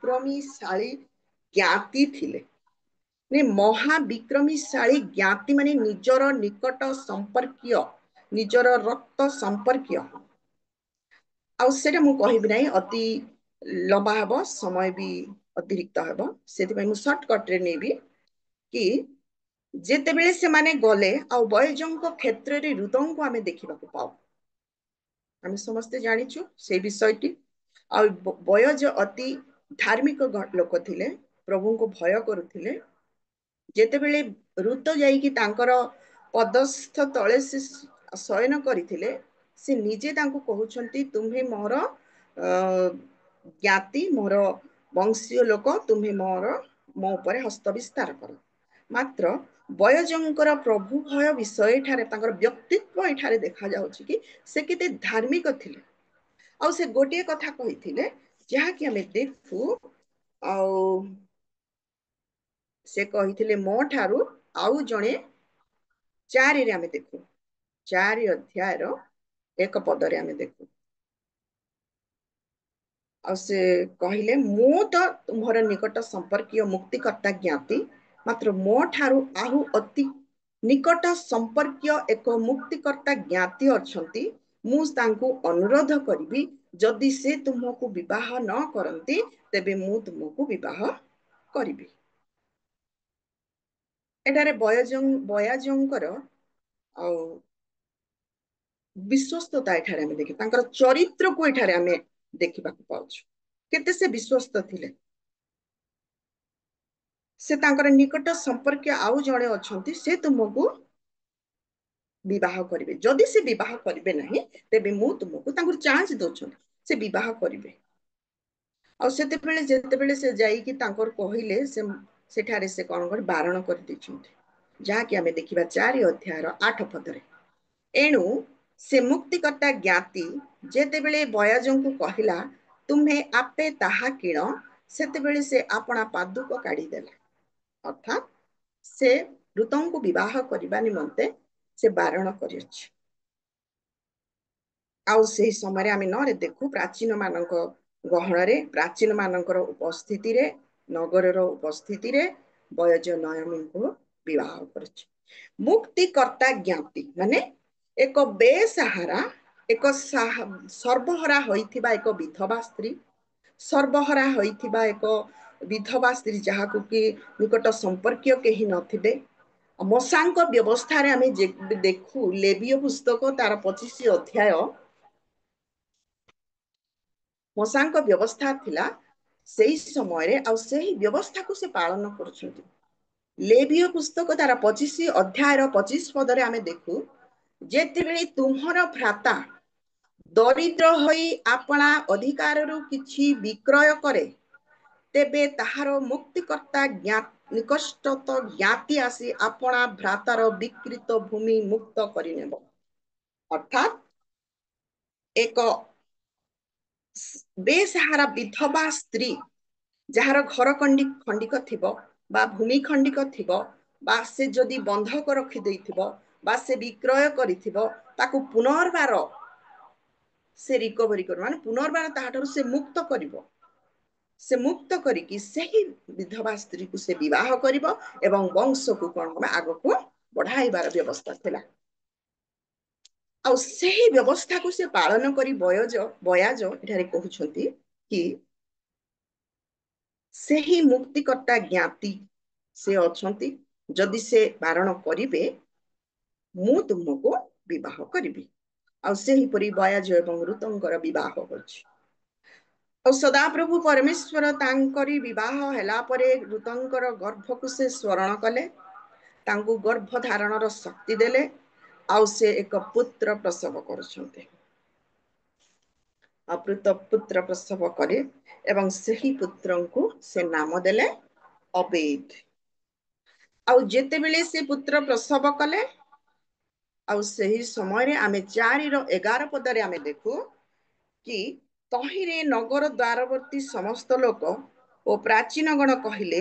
D: ज्ञाति थिले ने महाविक्रमीशाली ज्ञाति माने निजर निकट संपर्कीय निजर रक्त संपर्कीय आउ सेटा मु कहिबि नै अति लंबा हबो समय भी अतिरिक्त हबो सेति पय मु शॉर्टकट रे नेबी कि जेते बेले से माने गले आ बयजंक क्षेत्र रे रुदंग को आमे देखिबा को पाऊ आमे समस्त जानिछु से विषयटी आ बयज अति धार्मिक लोक थिले प्रभु को भय करुथिले जेते बेले ऋत जाई कि तांकर पदस्थ तळे से शयन करिथिले से निजे तांको कहउछंती तुम्हे मोर ज्ञाति मोर वंशीय लोक तुम्हे मोर मो ऊपर हस्त विस्तार कर मात्र बयजंकर प्रभु भय विषय ठारे तांकर व्यक्तित्व एठारे देखा जाउछि कि से केते धार्मिक थिले आ से गोटे कथा कहिथिले जहा कि हमें देखु आ से कहिथिले मो ठारू आउ जणे 4 रे हमें देखु 4 अध्याय रो 1 पद रे हमें देखु आ से कहिले मो तो तुम्हार निकट संपर्कीय मुक्तिकर्ता ज्ञाति मात्र मो ठारू आहु अति निकट संपर्कीय एक मुक्तिकर्ता ज्ञाति अछंती मु तांको अनुरोध करिबी जदि से तुमको विवाह न करंती तेबे मु तुमको विवाह करिबी एटारे बयाजंकर आ विश्वस्तता एठारे हमें देखि तांकर चरित्र को एठारे हमें देखिबा को पाउछु केते से विश्वस्त थिले से तांकर निकट संपर्क आउ जणे अछंती से तुमको विवाह करिवे जदि से विवाह करिवे नहीं तेबे मु तुमको तांकर चांस दोछन से विवाह करिवे आ सेते बेले जेते बेले से जाई कि तांकर कहिले से सेठारे से कोन कर बारण कर दिछंती जहा कि हमें देखिबा 4 अध्याय 8 पदरे एणु से मुक्तिकर्ता ज्ञाति जेते बेले बयाजंकु कहिला तुम्हें आपे ताहा किण सेते बेले से आपना पादुक काढी देला अर्थात से ऋतंकु विवाह करबा निमंते से बारण करियछि आउ से समय आमे न रे देखु प्राचीन मानक गहण रे प्राचीन मानकर उपस्थिति रे नगर रो उपस्थिति रे बयज नयमी को विवाह करछि मुक्तिकर्ता ज्ञाति माने एक बेसहारा एक सर्वहरा होइथिबा एक विधवा स्त्री सर्वहरा होइथिबा एक विधवा स्त्री जहा को कि निकट संपर्कीय केही नथिबे मशांक व्यवस्था रे आमे देखु लेवीय पुस्तक तार 25 अध्याय मशांक व्यवस्था थिला सेही समय रे आ सेही व्यवस्था को से पालन करछथि लेवीय पुस्तक तार 25 अध्याय 25 पद रे आमे देखु जेते बेले तुमहर भ्राता दरिद्र होई आपना अधिकार रु किछि विक्रय करे तेबे ताहार मुक्तिकर्ता निकटस्थ ज्ञाति आसी आपना भ्रातार विकृत भूमि मुक्त करिनेब अर्थात एक बेसहारा विधवा स्त्री जार घर खंडिक थिबो बा भूमि खंडिक थिबो बा से जदि बंधक रखि देइथिबो बा से विक्रय करिथिबो ताकू पुनर्बार से रिकवरी कर माने पुनर्बार ताहाटर से मुक्त करिवो से मुक्त करिकि सही विधवा स्त्री को से विवाह करिवो एवं वंश को कोन आगो को बढ़ाइबार व्यवस्था थिला आ सही व्यवस्था को से पालन करी बयाज एठारे कहउछंती कि सही मुक्तिकर्ता ज्ञाति से अछंती जदि से बारण करिवे ମୁଁ ତୁମକୁ ବିବାହ କରିବି। ଆଉ ସେହିପରି ବୟାଜ ଏବଂ ଋତଙ୍କର ବିବାହ ହୋଇଛି। ଆଉ ସଦାପ୍ରଭୁ ପରମେଶ୍ୱର ତାଙ୍କରି ବିବାହ ହେଲା ପରେ ଋତଙ୍କର ଗର୍ଭକୁ ସେ ସ୍ମରଣ କଲେ, ତାଙ୍କୁ ଗର୍ଭ ଧାରଣର ଶକ୍ତି ଦେଲେ, ଆଉ ସେ ଏକ ପୁତ୍ର ପ୍ରସବ କରୁଛନ୍ତି। ଅପୃତ ପୁତ୍ର ପ୍ରସବ କରି ଏବଂ ସେହି ପୁତ୍ରଙ୍କୁ ସେ ନାମ ଦେଲେ ଅବେଦ। ଆଉ ଯେତେବେଳେ ସେ ପୁତ୍ର ପ୍ରସବ କଲେ, ଆଉ ସେହି ସମୟରେ ଆମେ 4:11 ପଦରେ ଆମେ ଦେଖୁ କି ତହିଁରେ ନଗର ଦ୍ୱାରବର୍ତ୍ତୀ ସମସ୍ତ ଲୋକ ଓ ପ୍ରାଚୀନ ଗଣ କହିଲେ,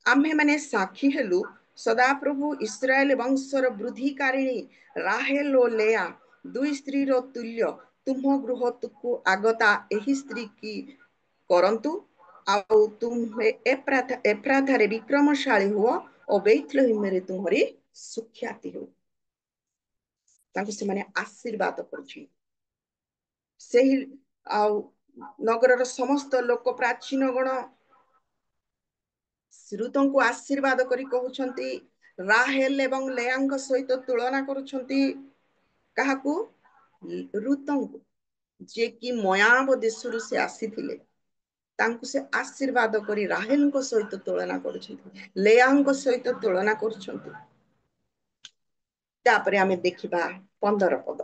D: ଆମ୍ଭେମାନେ ସାକ୍ଷୀ ହେଲୁ ସଦାପ୍ରଭୁ ଇସ୍ରାଏଲ ବଂଶର ବୃଦ୍ଧିକାରିଣୀ ରାହେଲ ଓ ଲେଆ ଦୁଇ ସ୍ତ୍ରୀର ତୁଲ୍ୟ ତୁମ୍ଭ ଗୃହକୁ ଆଗତା ଏହି ସ୍ତ୍ରୀ କି କରନ୍ତୁ, ଆଉ ତୁମ୍ଭେ ଏଫ୍ରାଥାରେ ବିକ୍ରମଶାଳୀ ହୁଅ ଓ ବେଥଲେହେମରେ ତୁମରି ସୁଖ୍ୟାତି ହେଉ। ତାଙ୍କୁ ସେମାନେ ଆଶୀର୍ବାଦ କରୁଛନ୍ତି। ସେହି ଆଉ ନଗରର ସମସ୍ତ ଲୋକ ପ୍ରାଚୀନ ଗଣ ଋତଙ୍କୁ ଆଶୀର୍ବାଦ କରି କହୁଛନ୍ତି, ରାହେଲ ଏବଂ ଲେଆଙ୍କ ସହିତ ତୁଳନା କରୁଛନ୍ତି। କାହାକୁ? ଋତଙ୍କୁ, ଯେ କି ମୋଆବ ଦେଶରୁ ସେ ଆସିଥିଲେ। ତାଙ୍କୁ ସେ ଆଶୀର୍ବାଦ କରି ରାହେଲଙ୍କ ସହିତ ତୁଳନା କରୁଛନ୍ତି, ଲେଆଙ୍କ ସହିତ ତୁଳନା କରୁଛନ୍ତି। ତାପରେ ଆମେ ଦେଖିବା 15 ପଦ,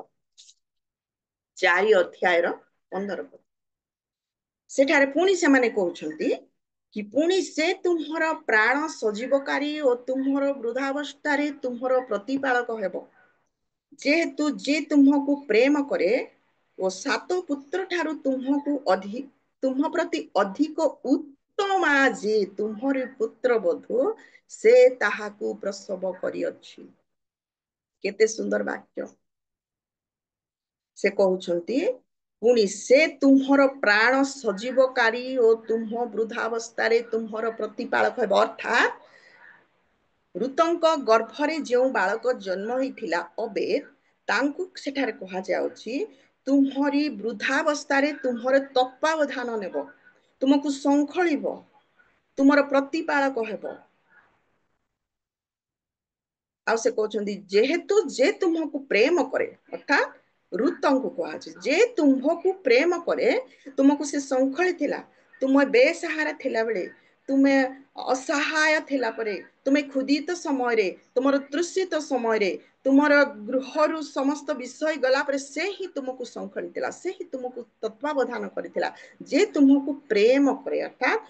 D: 4 ଅଧ୍ୟାୟର 15 ପଦ। ସେଠାରେ ପୁଣି ସେମାନେ କହୁଛନ୍ତି କି ପୁଣି ସେ ତୁମ୍ଭର ପ୍ରାଣ ସଜୀବକାରୀ ଓ ତୁମ୍ଭର ବୃଦ୍ଧାବସ୍ଥାରେ ତୁମ୍ଭର ପ୍ରତିପାଳକ ହେବ, ଯେହେତୁ ଯେ ତୁମ୍ଭକୁ ପ୍ରେମ କରେ ଓ 7 ପୁତ୍ର ଠାରୁ ତୁମ୍ଭ ପ୍ରତି ଅଧିକ ଉତ୍ତମା, ଯେ ତୁମ୍ଭର ପୁତ୍ର ବଧୂ ସେ ତାହାକୁ ପ୍ରସବ କରିଅଛି। କେତେ ସୁନ୍ଦର ବାକ୍ୟ। ସେ କହୁଛନ୍ତି ପୁଣି ସେ ତୁମ୍ଭର ପ୍ରାଣ ସଜୀବକାରୀ ଓ ତୁମ୍ଭ ବୃଦ୍ଧାବସ୍ଥାରେ ତୁମ୍ଭର ପ୍ରତିପାଳକ ହେବ। ଅର୍ଥାତ୍ ଋତଙ୍କ ଗର୍ଭରେ ଯେଉଁ ବାଳକ ଜନ୍ମ ହୋଇଥିଲା ଅବେଦ, ତାଙ୍କୁ ସେଠାରେ କୁହାଯାଉଛି ତୁମ୍ଭରି ବୃଦ୍ଧାବସ୍ଥାରେ ତୁମ୍ଭର ତତ୍ତ୍ୱାବଧାନ ନେବ, ତୁମକୁ ଶୃଙ୍ଖଳିବ, ତୁମର ପ୍ରତିପାଳକ ହେବ। ଆଉ ସେ କହୁଛନ୍ତି ଯେହେତୁ ଯେ ତୁମକୁ ପ୍ରେମ କରେ, ଅର୍ଥାତ୍ ଋତଙ୍କୁ କୁହାଯାଉଛି ଯେ ତୁମ୍ଭକୁ ପ୍ରେମ କରେ, ତୁମକୁ ସେ ଶୃଙ୍ଖଳିଥିଲା, ତୁମେ ବେସାହାରା ଥିଲାବେଳେ, ତୁମେ ଅସହାୟ ଥିଲା ପରେ, ତୁମେ ଖୁଦିତ ସମୟରେ, ତୁମର ତୃଷିତ ସମୟରେ, ତୁମର ଗୃହରୁ ସମସ୍ତ ବିଷୟ ଗଲା ପରେ ସେ ହିଁ ତୁମକୁ ଶୃଙ୍ଖଳିଥିଲା, ସେ ହିଁ ତୁମକୁ ତତ୍ତ୍ୱାବଧାନ କରିଥିଲା। ଯେ ତୁମକୁ ପ୍ରେମ କରେ, ଅର୍ଥାତ୍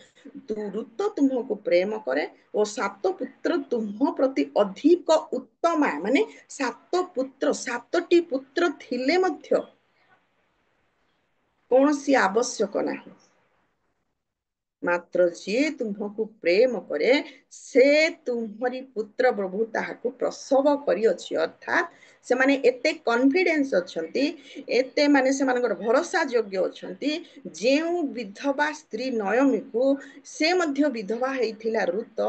D: ଋତ ତୁମକୁ ପ୍ରେମ କରେ ଓ 7 ପୁତ୍ର ତୁମ୍ଭ ପ୍ରତି ଅଧିକ ଉତ୍ତମା, ମାନେ 7 ପୁତ୍ର, 7ଟି ପୁତ୍ର ଥିଲେ ମଧ୍ୟ କୌଣସି ଆବଶ୍ୟକ ନାହିଁ, ମାତ୍ର ଯିଏ ତୁମ୍ଭକୁ ପ୍ରେମ କରେ ସେ ତୁମ୍ଭରି ପୁତ୍ର ପ୍ରଭୁ ତାହାକୁ ପ୍ରସବ କରିଅଛି। ଅର୍ଥାତ୍ ସେମାନେ ଏତେ କନଫିଡେନ୍ସ ଅଛନ୍ତି, ଏତେ ମାନେ ସେମାନଙ୍କର ଭରସା ଯୋଗ୍ୟ ଅଛନ୍ତି, ଯେଉଁ ବିଧବା ସ୍ତ୍ରୀ ନୟମୀକୁ, ସେ ମଧ୍ୟ ବିଧବା ହେଇଥିଲା ଋତ,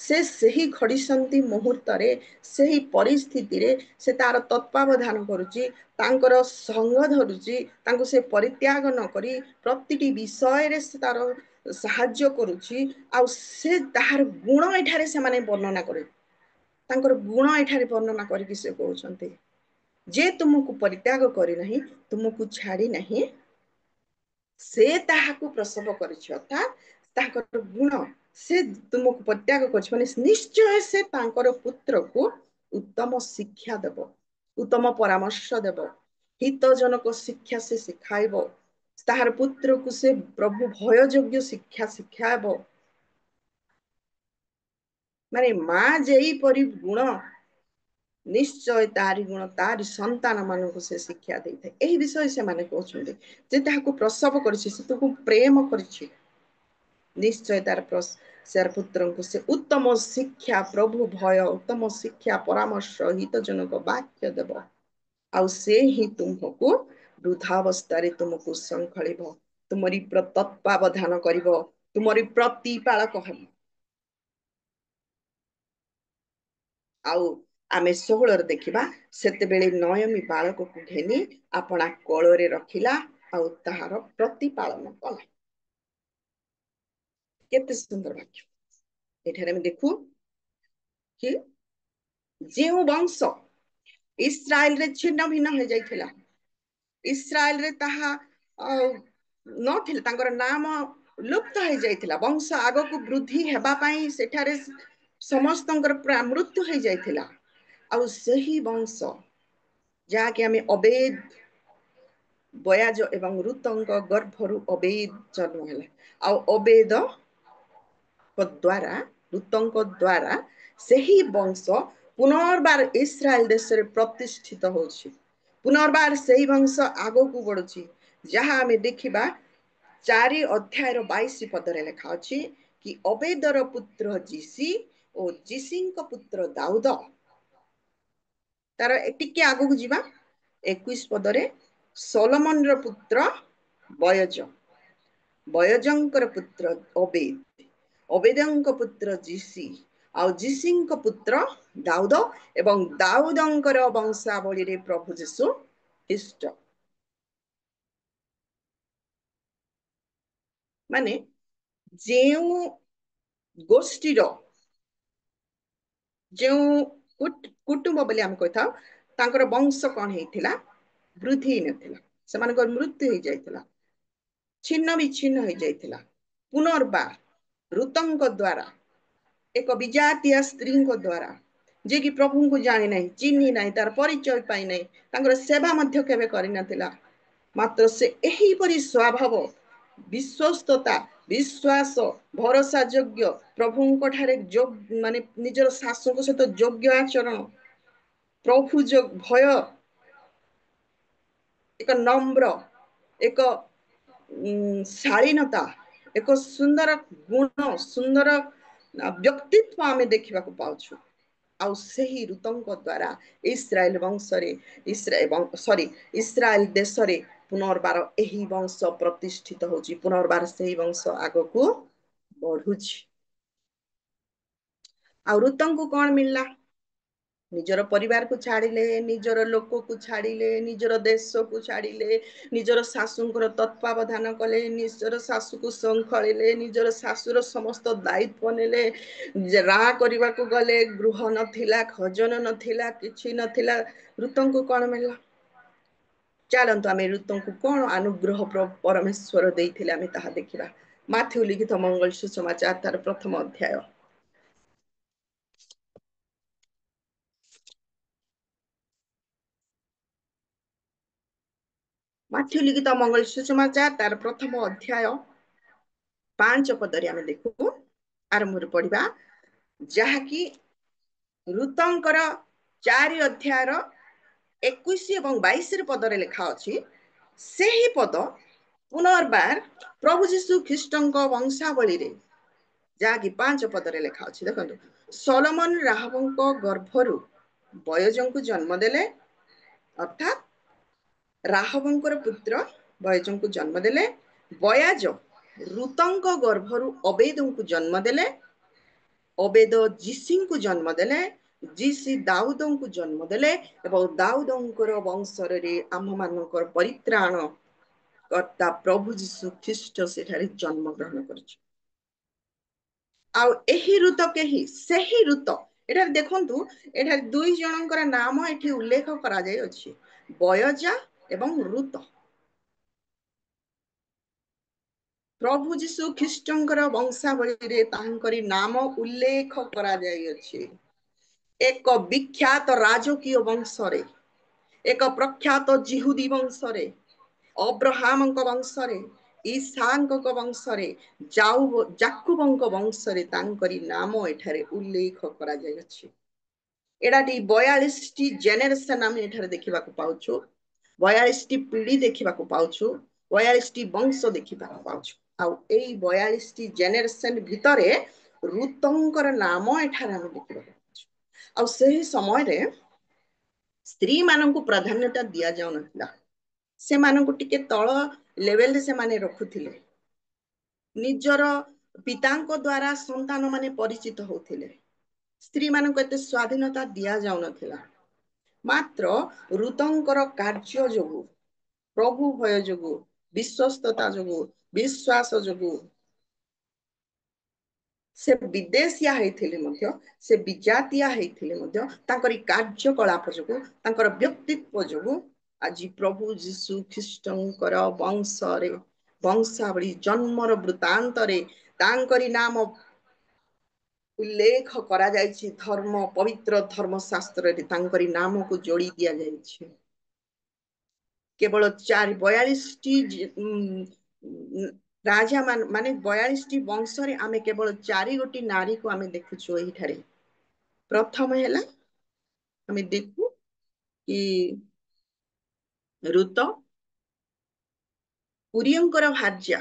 D: ସେ ସେହି ଘଡ଼ିସନ୍ଧି ମୁହୂର୍ତ୍ତରେ, ସେହି ପରିସ୍ଥିତିରେ ସେ ତାର ତତ୍ତ୍ୱାବଧାନ କରୁଛି, ତାଙ୍କର ସଙ୍ଗ ଧରୁଛି, ତାଙ୍କୁ ସେ ପରିତ୍ୟାଗ ନ କରି ପ୍ରତିଟି ବିଷୟରେ ସେ ତାର ସାହାଯ୍ୟ କରୁଛି। ଆଉ ସେ ତାହାର ଗୁଣ ଏଠାରେ ସେମାନେ ବର୍ଣ୍ଣନା କରେ, ତାଙ୍କର ଗୁଣ ଏଠାରେ ବର୍ଣ୍ଣନା କରିକି ସେ କହୁଛନ୍ତି ଯେ ତୁମକୁ ପରିତ୍ୟାଗ କରିନାହିଁ, ତୁମକୁ ଛାଡ଼ି ନାହିଁ, ସେ ତାହାକୁ ପ୍ରସବ କରିଛି। ଅର୍ଥାତ୍ ତାଙ୍କର ଗୁଣ, ସେ ତୁମକୁ ପରିତ୍ୟାଗ କରିଛି ମାନେ ନିଶ୍ଚୟ ସେ ତାଙ୍କର ପୁତ୍ରକୁ ଉତ୍ତମ ଶିକ୍ଷା ଦେବ, ଉତ୍ତମ ପରାମର୍ଶ ଦେବ, ହିତଜନକ ଶିକ୍ଷା ସେ ଶିଖାଇବ, ତାହାର ପୁତ୍ରକୁ ସେ ପ୍ରଭୁ ଭୟଯୋଗ୍ୟ ଶିକ୍ଷା ଶିଖାଇବ। ମାନେ ମା ଯେଇପରି ଗୁଣ, ନିଶ୍ଚୟ ତାରି ଗୁଣ ତାରି ସନ୍ତାନ ମାନଙ୍କୁ ସେ ଶିକ୍ଷା ଦେଇଥାଏ। ଏହି ବିଷୟ ସେମାନେ କହୁଛନ୍ତି ଯେ ତାହାକୁ ପ୍ରସବ କରିଛି, ସେ ତାକୁ ପ୍ରେମ କରିଛି, ନିଶ୍ଚୟ ତାର ପୁତ୍ରଙ୍କୁ ସେ ଉତ୍ତମ ଶିକ୍ଷା, ପ୍ରଭୁ ଭୟ, ଉତ୍ତମ ଶିକ୍ଷା, ପରାମର୍ଶ, ହିତଜନକ ବାକ୍ୟ ଦେବ, ଆଉ ସେ ହିଁ ତୁମ୍ଭକୁ ବୃଦ୍ଧାବସ୍ଥାରେ ତୁମକୁ ଶୃଙ୍ଖଳିବ, ତୁମରି ତତ୍ତ୍ୱାବଧାନ କରିବ, ତୁମରି ପ୍ରତିପାଳକ ହେବ। ଆଉ ଆମେ 16ରେ ଦେଖିବା, ସେତେବେଳେ ନୟମୀ ବାଳକକୁ ଘେନି ଆପଣା କୋଳରେ ରଖିଲା ଆଉ ତାହାର ପ୍ରତିପାଳନ କଲା। କେତେ ସୁନ୍ଦର ବାକ୍ୟ। ଏଠାରେ ଆମେ ଦେଖୁ କି ଯେଉଁ ବଂଶ इस्राएल रे छिन्न भिन्न हो जाइथिला इस्राएल रे ताहा नथिला तांकर नाम लुप्त हो जाइथिला वंश आगो को वृद्धि हेबा पई सेठारे समस्तंकर मृत्यु हो जाइथिला आउ सही वंश जहाँकि आम अबेद बयाज एवं ऋतंक गर्भरु अबेद जन्म है अबेद द्वारा ऋतंक द्वारा सही वंश पुनर्बार इस्राएल देश रे प्रतिष्ठित होछि पुनर्बार सही वंश आगो को बढ़ुछि जहाँ आम देखिबा 4 अध्याय 22 पदरे लेखा अछि कि अबेदर पुत्र जीसी और जीसी पुत्र दाऊद तार टिके आगो को जीवा 21 पदरे सोलोमन र पुत्र बयज बयजंकर पुत्र अबेद अबेदंक पुत्र जीसी आउ जीसींक पुत्र दाऊद एवं दाऊदंकर वंशावली रे प्रभु यीशु ख्रीस्ट माने जेउ गोष्ठी जो कुटुंब बोली आम कही तांकर वंश कौन होता वृद्धि नथिला सेमानकर मृत्यु हो जाइथिला छिन्न विच्छिन्न हो जाइथिला पुनर्बार ऋतंक द्वारा एक विजातीय स्त्री द्वारा जे कि प्रभु को जानी नहीं चिन्ही नहीं तार परिचय पाई नहीं तांकर सेवा मध्य केबे करि नथिला मात्र से एही परि स्वभाव विश्वस्तता विश्वास भरोसा योग्य प्रभु ठारे माने निजर शाशु सहित योग्य आचरण प्रभु जो भय एक नम्र एक शालीनता एक सुंदर गुण सुंदर व्यक्तित्व आम देखा पाछु आउ सही ऋतंक द्वारा इस्राएल वंश इस्राएल देश रे पुनर्बार एही वंश प्रतिष्ठित होची पुनर्बार सही वंश आगो को बढ़ुची आ ऋतंक कौन मिलला निजर परिवार को छाड़िले निजर लोक को छाड़िले निजर देश को छाड़िले निजर शाशुंकर तत्वावधान कले निजर शाशु को संखलिले निजर शाशुर समस्त दायित्व नेले रा करने को गले गृह नथिला खजन नथिला किछि नथिला ऋतंक कौन मिलला चलतु आम ऋतंक कौन अनुग्रह परमेश्वर देइथिले आमे ताहा देखिबा माथ्यू लिखित मंगल सुसमाचार तार प्रथम अध्याय माथ्यू लिखित मंगल सुसमाचार तार प्रथम अध्याय 5 पदरे आमे देखु आरंभ पढ़िबा जहाँकि ऋतंकर 4 अध्याय 21 एवं 22 पदरे लिखा अछि सेही पद पुनर्बार प्रभु यीशु ख्रीष्टंक वंशावली रे जहाँकि 5 पदरे लिखा अछि देखंतु सोलोमन राहबंक गर्भरु बयजंकु जन्म देले अर्थात राहबंकर पुत्र बयजंकु जन्म देले बयाज ऋतंक गर्भरु अबेदंकु जन्म देले अबेद जीसींकु जन्म देले जीसी दाऊदंकु जन्म देले एवं दाऊदंकर वंशर रे आम मानकर परित्राण कर्ता प्रभु यीशु ख्रीष्ट सेठारे जन्म ग्रहण करछि आउ एही ऋत केही सेही ऋत एठार देखंतु एठार दुई जनकर नाम एठी उल्लेख करा जाय अछि बयजा एवं ऋत प्रभु यीशु ख्रीष्टंकर वंशावली रे तांकरी नाम उल्लेख करा जाय अछि एक विख्यात राजकीय वंश रे एक प्रख्यात जिहुदी वंश रे अब्राहम वंश रे ईसाक वंश रे जाकुबंक वंश रे तांकरी नाम एठारे उल्लेख करा जाय अछि एडाटी 42 टी जेनेरेशन आम एठारे देखिबा को पाउछु 42 टी पीढ़ी देखिबा को पाउछु 42 टी वंश देखिबा को पाउछु आउ एई 42 टी जेनेरेशन भितरे ऋतंकर नाम एठारे हम देखिबा आउ सही समय रे स्त्री माननकु प्राधान्यता दिया जाउ नथिला से माननकु टिके तळ लेवल रे से माने रखुथिले निजर पितांको द्वारा संतान माने परिचित होथिले स्त्री माननकु एते स्वाधीनता दिया जाउ नथिला मात्र ऋतंकर कार्य जोगु प्रभु भय जोगु विश्वस्तता जोगु विश्वास जोगु से विदेशिया होइथिले मध्य से विजातीया होइथिले मध्य तांकरी कार्यकलाप जोगु तांकर व्यक्तित्व जोगु आज प्रभु जीशु ख्रीष्टंकर वंशरे वंशावली जन्मर वृत्तांतरे तांकरी नाम उल्लेख करा जायछि धर्म पवित्र धर्मशास्त्र रे तांकरी नाम को जोड़ी दिया जायछि केवल 42 राजा माने 42 वंश रे आमे केवल 4 गोटी नारी को आमे देखुछु एही ठारे प्रथम हैला आमे देखु कि ऋत उरियंकर भार्या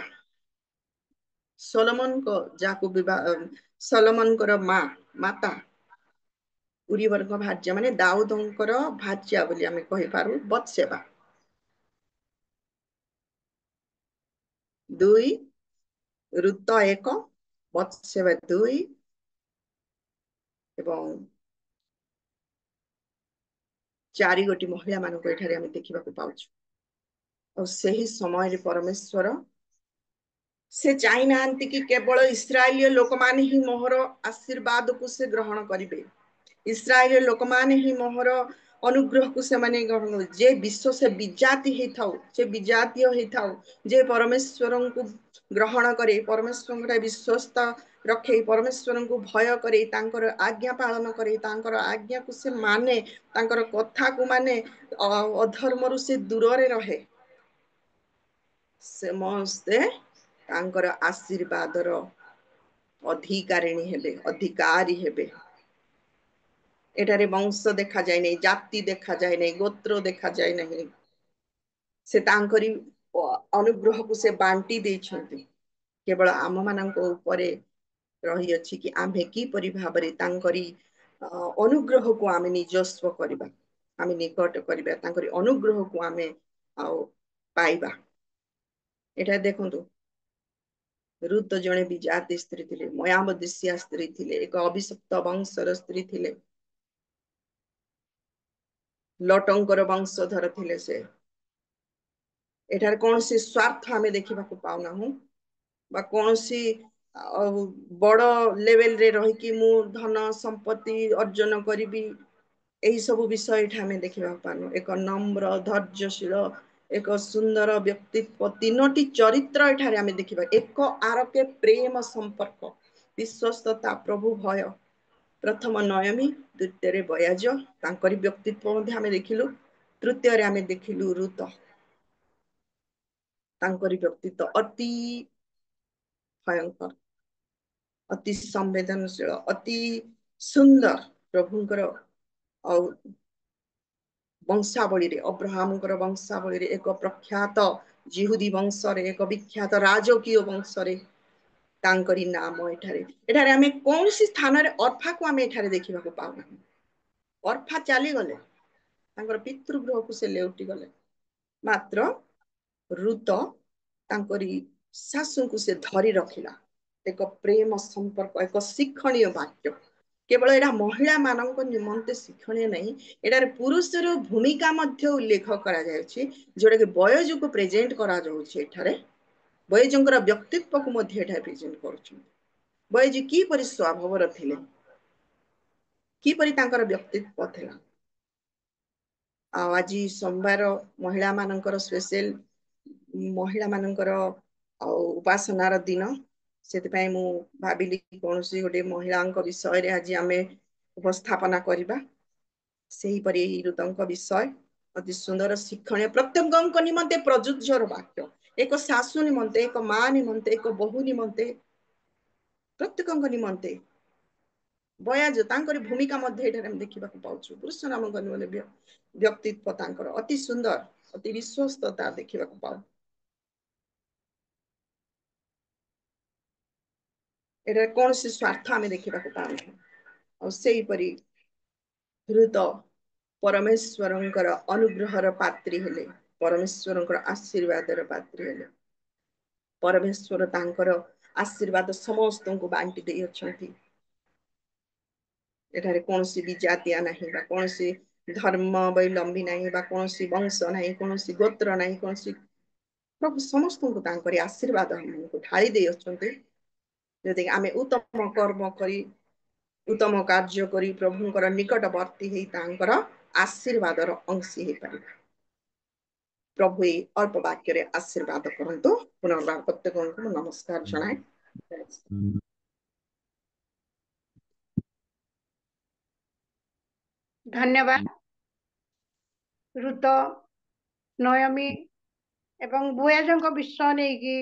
D: सोलोमन को जाको विवाह सोलोमन कर माता उरिवर को भार्या माने दाऊदंकर भार्या बोली आमे कहि पारु बत्सेबा 2 ऋत 1 बत्सेबा 2 एवं 4 गोटी महिला मान को एठारे आमे देखिबा को पाउछु और सही समय परमेश्वर से चाहना कि केवल इस्राएली लोक माने ही मोहर आशीर्वाद को से ग्रहण करिवे इस्राएली लोक माने ही मोहर अनुग्रह को से माने ग्रहण करिवे जे विश्व से विजाति हे थाउ जे विजातीय हे थाउ जे परमेश्वर को ग्रहण करे परमेश्वर को विश्वस्त रखे परमेश्वर को भय करे तांकर आज्ञा पालन करे तांकर आज्ञा को से माने तांकर कथा को माने अधर्म से दूर रे रहे समस्ते तांकर आशीर्वादर अधिकारिणी हेबे अधिकारी हेबे एटारे वंश देखा जाय नै जाति देखा जाय नै गोत्र देखा जाय नै से तांकरी अनुग्रह को से बांटी दे छथि केवल आम मानक ऊपरे रही अछि कि आमे की परि भाबरे तांकरी अनुग्रह को आमे निजस्व करबा आमे निकट करबा तांकरी अनुग्रह को आमे पाइबा एटा देखंतु ऋत जने विजाति स्त्री थिले मयामदेशिया स्त्री थिले एक अभिशप्त वंशर स्त्री थिले लटंकर वंशधर थिले से एठार कौन सी स्वार्थ आमे देखिबा को पाउना हूं बा कौन सी बड़ लेवल रे रही कि मु धन संपत्ति अर्जन करिबी एही सब विषय एठा आमे देखिबा पानु एक नम्र धैर्यशील एक सुंदर व्यक्तित्व तीनोटी चरित्र एठारे आमे देखिबा एक आरके प्रेम संपर्क विश्वस्तता प्रभु भय प्रथम नयमी द्वितीय रे बयाज तांकरी व्यक्तित्व मध्ये आमे देखिलु तृतीय रे आमे देखिलु ऋत तांकरी व्यक्तित्व अति भयंकर अति संवेदनशील अति सुंदर प्रभुंकर और वंशावली रे अब्राहम वंशावली रे एक प्रख्यात जिहुदी वंश रे एक विख्यात राजकीय वंश रे तांकरी नाम एठारे एठारे आमे कौन सी स्थान रे अर्फा को आमे एठारे देखिबा को पाउना अर्फा चली गले तांकर पितृगृह को से लेउटी गले मात्र ऋत तांकरी सासु को से धरी रखिला एक प्रेम संपर्क एक शिक्षणीय वाक्य केवल एटा महिला मानक निमंते शिक्षणीय नहीं एटार पुरुषर भूमिका मध्य उल्लेख करा जायछि जोटा कि बयज को प्रेजेंट करा जाउछि एठारे बयजंकर व्यक्तित्व को मध्य एठा प्रेजेंट करूछन बयज की परि स्वभावर थिले की परि तांकर व्यक्तित्व थिला आज सोमवार महिला मानकर स्पेशल महिला मानकर उपासनार दिन से मु भाविली कौन सी गोटे महिला विषय रे आज आमे उपस्थापना करिबा सेही परि ऋतंक विषय अति सुंदर शिक्षणीय प्रत्येक निमंते प्रजुज्यर वाक्य एक सासु निमंते एक मां निमंते एक बहु निमंते प्रत्येक निमंते बयाज तांकर भूमिका मध्ये एठारे हम देखिबा को पाउछु पुरुष नाम गनिबले व्यक्तित्व तांकर अति सुंदर अति विश्वस्तता देखिबा को पाउ एटा कौन सी स्वार्थ आमे देखिबा को पाउ और सेही परि ऋत परमेश्वरंकर अनुग्रहर पात्री हेले परमेश्वरंकर आशीर्वादर पात्री हेले परमेश्वर तांकर आशीर्वाद समस्त को बांटी दे अछंती एठारे कौन सी विजातिया नहीं बा कौन सी धर्म वैलंबी नहीं बा कौन सी वंश नहीं कौन सी गोत्र नहीं कौन सी प्रभु समस्त को तांकरी आशीर्वाद हमको ढाली दे अछंती जदि आमे उत्तम कर्म करी उत्तम कार्य करी प्रभुंकर निकटवर्ती हेई तांकर आशीर्वादर अंशी हेई परिबा। प्रभु ए अल्प वाक्य रे आशीर्वाद करंतु। पुनर्बार प्रत्येकଙ୍କୁ नमस्कार जनाए।
A: धन्यवाद ऋत नयमी एवं बुयाजंक विषय नहीं कि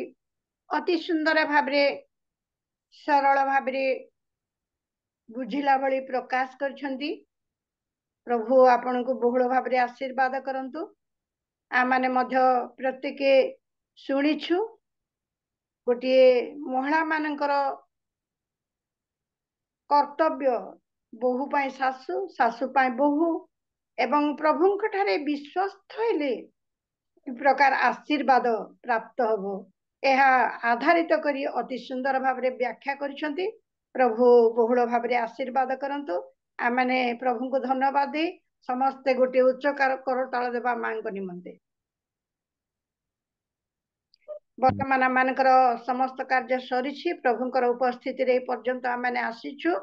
A: अति सुंदर भावरे सरल भावरे बुझिला भली प्रकाश करछंती। प्रभु आपण को बहुल भावरे आशीर्वाद करंतु। आमाने मध्य प्रत्येक शुणिछु गोटे महिला मानकर कर्तव्य बहु पाई सासु सासु पाई बहु एवं प्रभुंक ठारे विश्वस्त हेले प्रकार आशीर्वाद प्राप्त हबो यह आधारित करी अति सुंदर भावरे व्याख्या करिसंती। प्रभु बहुल भावरे आशीर्वाद करंतु। आमाने प्रभु को धन्यवाद दे समस्ते गोटे उच्चकार करताल देबा मांग निमंते। वर्तमान आमानकर समस्त कार्य सरिछि। प्रभुंकर उपस्थिति रे पर्यंत आमाने आसीछु।